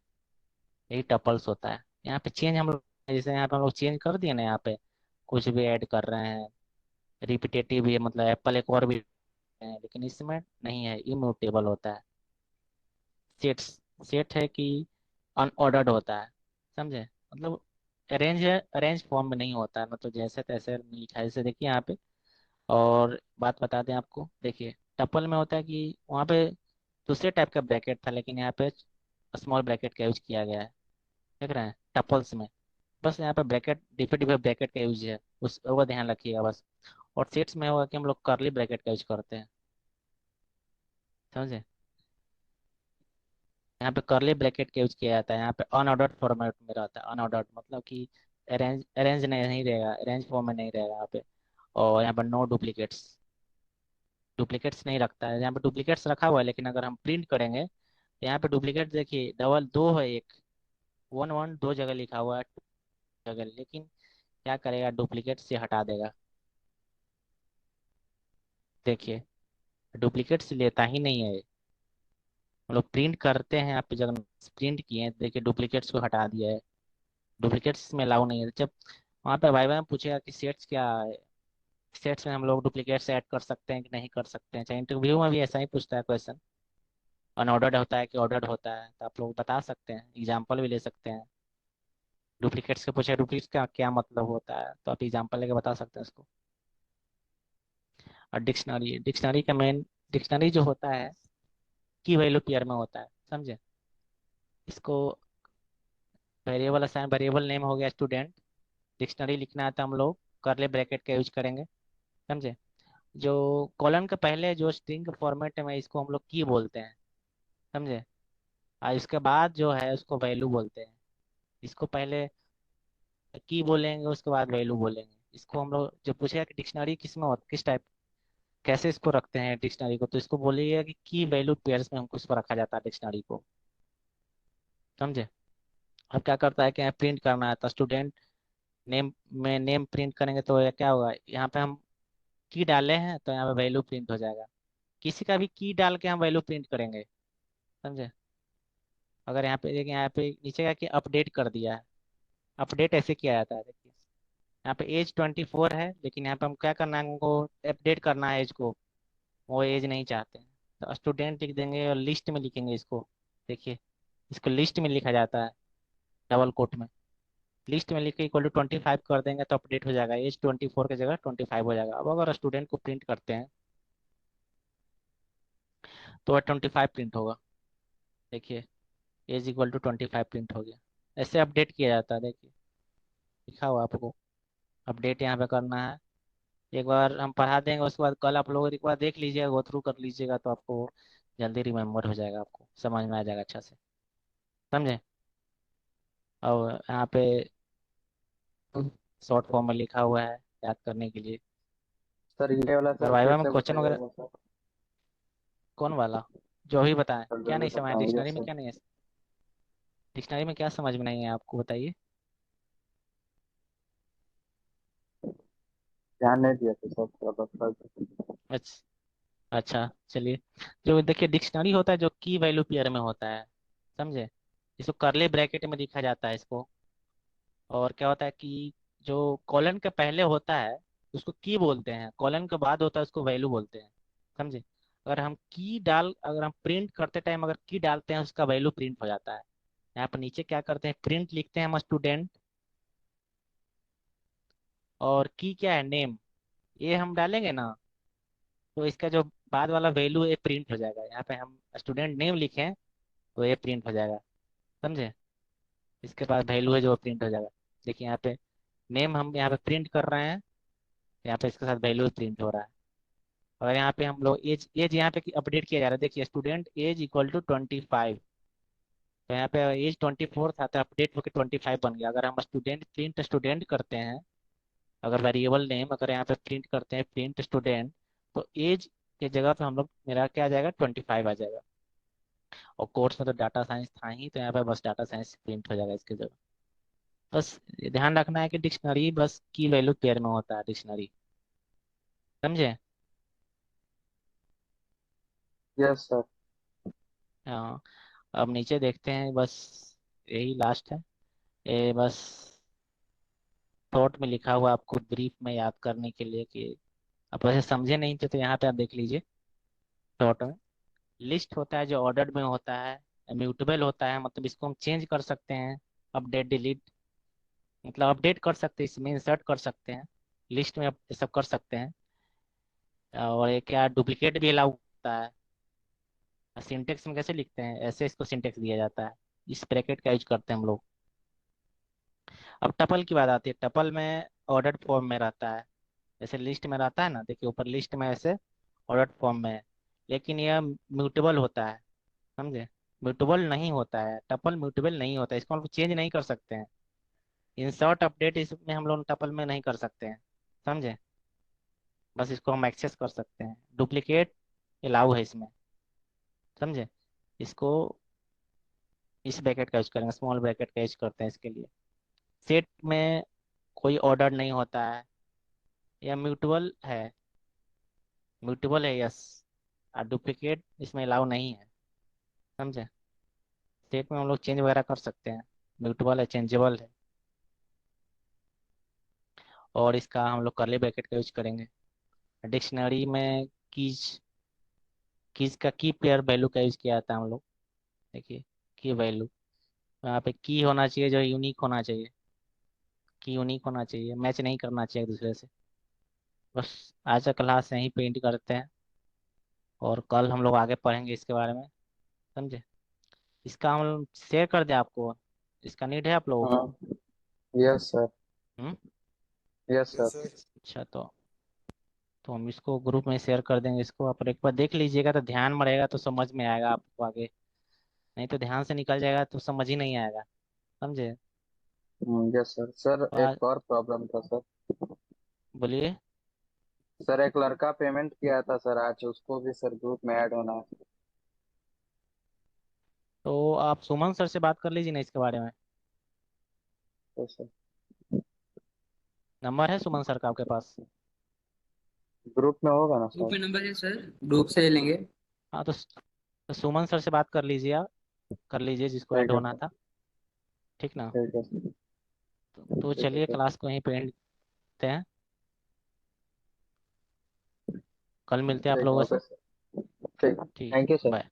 यही टपल्स होता है। यहाँ पे चेंज हम लोग, जैसे यहाँ पे हम लोग चेंज कर दिए ना, यहाँ पे कुछ भी ऐड कर रहे हैं, रिपीटेटिव भी है, मतलब एप्पल एक और भी है, लेकिन इसमें नहीं है, इम्यूटेबल होता है। सेट्स, सेट है कि अनऑर्डर्ड होता है, समझे, मतलब अरेंज है, अरेंज फॉर्म में नहीं होता है, मतलब जैसे तैसे नहीं लिखा है, जैसे देखिए यहाँ पे। और बात बता दें आपको, देखिए टपल में होता है कि वहाँ पे दूसरे टाइप का ब्रैकेट था, लेकिन यहाँ पे स्मॉल ब्रैकेट का यूज किया गया है, देख रहे हैं टपल्स में। बस यहाँ पे ब्रैकेट, डिफरेंट डिफरेंट ब्रैकेट का यूज है, उस वो ध्यान रखिएगा बस। और सेट्स में होगा कि हम लोग कर्ली ब्रैकेट का यूज करते हैं, समझे। यहाँ पे कर्ली ब्रैकेट का यूज किया जाता है, यहाँ पे अनऑर्डर्ड फॉर्मेट में रहता है, अनऑर्डर्ड मतलब कि अरेंज अरेंज नहीं रहेगा, अरेंज फॉर्म में नहीं रहेगा यहाँ पे। और यहाँ पर नो डुप्लीकेट्स, डुप्लीकेट्स नहीं रखता है, यहाँ पे डुप्लीकेट्स रखा हुआ है, लेकिन अगर हम प्रिंट करेंगे तो यहाँ पे डुप्लीकेट देखिए डबल दो है, एक 1 1 दो जगह लिखा हुआ है, जगह, लेकिन क्या करेगा, डुप्लीकेट से हटा देगा, देखिए डुप्लीकेट से लेता ही नहीं है। हम लोग प्रिंट करते हैं, आप जब प्रिंट किए हैं, देखिए डुप्लीकेट्स को हटा दिया है, डुप्लीकेट्स में अलाउ नहीं है। जब वहाँ पे वाइवा में पूछेगा कि सेट्स क्या है, सेट्स में हम लोग डुप्लीकेट्स ऐड कर सकते हैं कि नहीं कर सकते हैं, चाहे इंटरव्यू में भी ऐसा ही पूछता है क्वेश्चन, अनऑर्डर्ड होता है कि ऑर्डर्ड होता है, तो आप लोग बता सकते हैं, एग्जाम्पल भी ले सकते हैं। डुप्लीकेट्स के पूछे डुप्लीकेट्स का क्या मतलब होता है, तो आप एग्जाम्पल लेके बता सकते हैं उसको। और डिक्शनरी, डिक्शनरी का मेन, डिक्शनरी जो होता है की वैल्यू पेयर में होता है, समझे। इसको वेरिएबल असाइन, वेरिएबल नेम हो गया स्टूडेंट, डिक्शनरी लिखना है तो हम लोग कर्ली ब्रैकेट का यूज करेंगे, समझे। जो कॉलन के पहले जो स्ट्रिंग फॉर्मेट है इसको हम लोग की बोलते हैं, समझे। और इसके बाद जो है उसको वैल्यू बोलते हैं, इसको पहले की बोलेंगे उसके बाद वैल्यू बोलेंगे। इसको हम लोग जो पूछेगा कि डिक्शनरी किस में किस टाइप, कैसे इसको रखते हैं डिक्शनरी को, तो इसको बोलिएगा कि की वैल्यू पेयर्स में हमको इसको रखा जाता है डिक्शनरी को, समझे। अब क्या करता है कि प्रिंट करना है तो स्टूडेंट नेम में नेम प्रिंट करेंगे तो ये क्या होगा, यहाँ पे हम की डाले हैं तो यहाँ पे वैल्यू प्रिंट हो जाएगा। किसी का भी की डाल के हम वैल्यू प्रिंट करेंगे, समझे। अगर यहाँ पे देखिए, यहाँ पे नीचे का कि अपडेट कर दिया है, अपडेट ऐसे किया जाता है, देखिए यहाँ पे एज 24 है, लेकिन यहाँ पे हम क्या करना है, हमको अपडेट करना है एज को, वो एज नहीं चाहते हैं, तो स्टूडेंट लिख देंगे और लिस्ट में लिखेंगे इसको। देखिए इसको लिस्ट में लिखा जाता है, डबल कोट में, लिस्ट में लिख के इक्वल टू 25 कर देंगे तो अपडेट हो जाएगा, एज 24 की जगह 25 हो जाएगा। अब अगर स्टूडेंट को प्रिंट करते हैं तो 25 प्रिंट होगा, देखिए एज इक्वल टू 25 प्रिंट हो गया। ऐसे अपडेट किया जाता है, देखिए लिखा हुआ आपको, अपडेट यहाँ पे करना है। एक बार हम पढ़ा देंगे, उसके बाद कल आप लोग एक बार देख लीजिएगा, गो थ्रू कर लीजिएगा, तो आपको जल्दी रिमेम्बर हो जाएगा, आपको समझ में आ जाएगा अच्छा से, समझे। और यहाँ पे शॉर्ट फॉर्म में लिखा हुआ है याद करने के लिए। सर ये वाला अगर सर फिर वाइवा में से क्वेश्चन वगैरह, बताइएगा सर। कौन वाला, जो भी बताएं, सर क्या जो भी नहीं समझ, बताएंगे डिक्शनरी में सर। क्या नहीं है, डिक्शनरी में क्या समझ में नहीं है आपको, बताइए। ध्यान नहीं दिया था सर, थोड़ा बस। अच्छा, अच्छा चलिए। जो देखिए डिक्शनरी होता है जो की वैल्यू पेयर में होता है, समझे, इसको करली ब्रैकेट में लिखा जाता है इसको। और क्या होता है कि जो कॉलन के पहले होता है उसको की बोलते हैं, कॉलन के बाद होता है उसको वैल्यू बोलते हैं, समझे। अगर हम प्रिंट करते टाइम अगर की डालते हैं उसका वैल्यू प्रिंट हो जाता है। यहाँ पर नीचे क्या करते हैं, प्रिंट लिखते हैं हम स्टूडेंट, और की क्या है, नेम, ये हम डालेंगे ना, तो इसका जो बाद वाला वैल्यू ये प्रिंट हो जाएगा। यहाँ पे हम स्टूडेंट नेम लिखें तो ये प्रिंट हो जाएगा, समझे। इसके बाद वैल्यू है जो प्रिंट हो जाएगा। देखिए यहाँ पे नेम हम यहाँ पे प्रिंट कर रहे हैं, यहाँ पे इसके साथ वैल्यू प्रिंट हो रहा है। और यहाँ पे हम लोग एज एज यहाँ पे अपडेट किया जा रहा है, देखिए स्टूडेंट एज इक्वल टू 25, तो यहाँ पे एज 24 था तो अपडेट होकर 25 बन गया। अगर हम स्टूडेंट प्रिंट स्टूडेंट करते हैं, अगर वेरिएबल नेम अगर यहाँ पे प्रिंट करते हैं प्रिंट स्टूडेंट, तो एज के जगह पे हम लोग मेरा क्या आ जाएगा, 25 आ जाएगा। और कोर्स में तो डाटा साइंस था ही, तो यहाँ पे बस डाटा साइंस प्रिंट हो जाएगा इसके जगह। बस ये ध्यान रखना है कि डिक्शनरी बस की वैल्यू पेयर में होता है, डिक्शनरी, समझे। Yes sir. हाँ, अब नीचे देखते हैं, बस यही लास्ट है, ये बस शॉर्ट में लिखा हुआ आपको ब्रीफ में याद करने के लिए कि आप वैसे समझे नहीं थे तो यहाँ पे आप देख लीजिए। शॉर्ट में लिस्ट होता है जो ऑर्डर में होता है, म्यूटेबल होता है, मतलब इसको हम चेंज कर सकते हैं, अपडेट डिलीट, मतलब अपडेट कर सकते हैं, इसमें इंसर्ट कर सकते हैं, लिस्ट में ये सब कर सकते हैं। और ये क्या, डुप्लीकेट भी अलाउ होता है। सिंटेक्स में कैसे लिखते हैं, ऐसे इसको सिंटेक्स दिया जाता है, इस ब्रैकेट का यूज करते हैं हम लोग। अब टपल की बात आती है, टपल में ऑर्डर फॉर्म में रहता है, जैसे लिस्ट में रहता है ना, देखिए ऊपर लिस्ट में ऐसे ऑर्डर फॉर्म में है, लेकिन यह म्यूटेबल होता है, समझे। म्यूटेबल नहीं होता है, टपल म्यूटेबल नहीं होता है, इसको हम लोग चेंज नहीं कर सकते हैं। इंसर्ट अपडेट इसमें हम लोग टपल में नहीं कर सकते हैं, समझे। बस इसको हम एक्सेस कर सकते हैं, डुप्लीकेट अलाउ है इसमें, समझे। इसको इस ब्रैकेट का यूज करेंगे, स्मॉल ब्रैकेट का यूज करते हैं इसके लिए। सेट में कोई ऑर्डर नहीं होता है, या म्यूटेबल है यस, और डुप्लीकेट इसमें अलाउ नहीं है, समझे। सेट में हम लोग चेंज वगैरह कर सकते हैं, म्यूटेबल है, चेंजेबल है। और इसका हम लोग करली ब्रैकेट का यूज करेंगे। डिक्शनरी में कीज कीज का की पेयर वैल्यू का यूज किया जाता है हम लोग, देखिए की वैल्यू, यहाँ पे की होना चाहिए जो यूनिक होना चाहिए, की यूनिक होना चाहिए, मैच नहीं करना चाहिए एक दूसरे से। बस आज का क्लास यहीं पेंट करते हैं, और कल हम लोग आगे पढ़ेंगे इसके बारे में, समझे। इसका हम शेयर कर दें आपको, इसका नीड है आप लोगों को। हाँ। Yes sir. Hmm. Yes sir. अच्छा, तो हम इसको ग्रुप में शेयर कर देंगे, इसको आप एक बार देख लीजिएगा तो ध्यान में रहेगा, तो समझ में आएगा आपको आगे, नहीं तो ध्यान से निकल जाएगा तो समझ ही नहीं आएगा, समझे। Yes sir. सर तो आज एक और प्रॉब्लम था सर। बोलिए। सर एक लड़का पेमेंट किया था सर आज, उसको भी सर ग्रुप में ऐड होना है। तो आप सुमन सर से बात कर लीजिए ना इसके बारे में। तो सर नंबर है सुमन सर का आपके पास? ग्रुप में होगा ना ग्रुप सर? में नंबर है सर, ग्रुप से ले लेंगे। हाँ तो सुमन सर से बात कर लीजिए, आप कर लीजिए जिसको ऐड ठीक है होना सर। था। ठीक ना? ठीक है सर। तो ठीक है चलिए सर। क्लास को यहीं पे एंड करते हैं। कल मिलते हैं आप ठीक है, लोगों ओके से। सर। ठीक, ठीक, थैंक यू सर। बाय।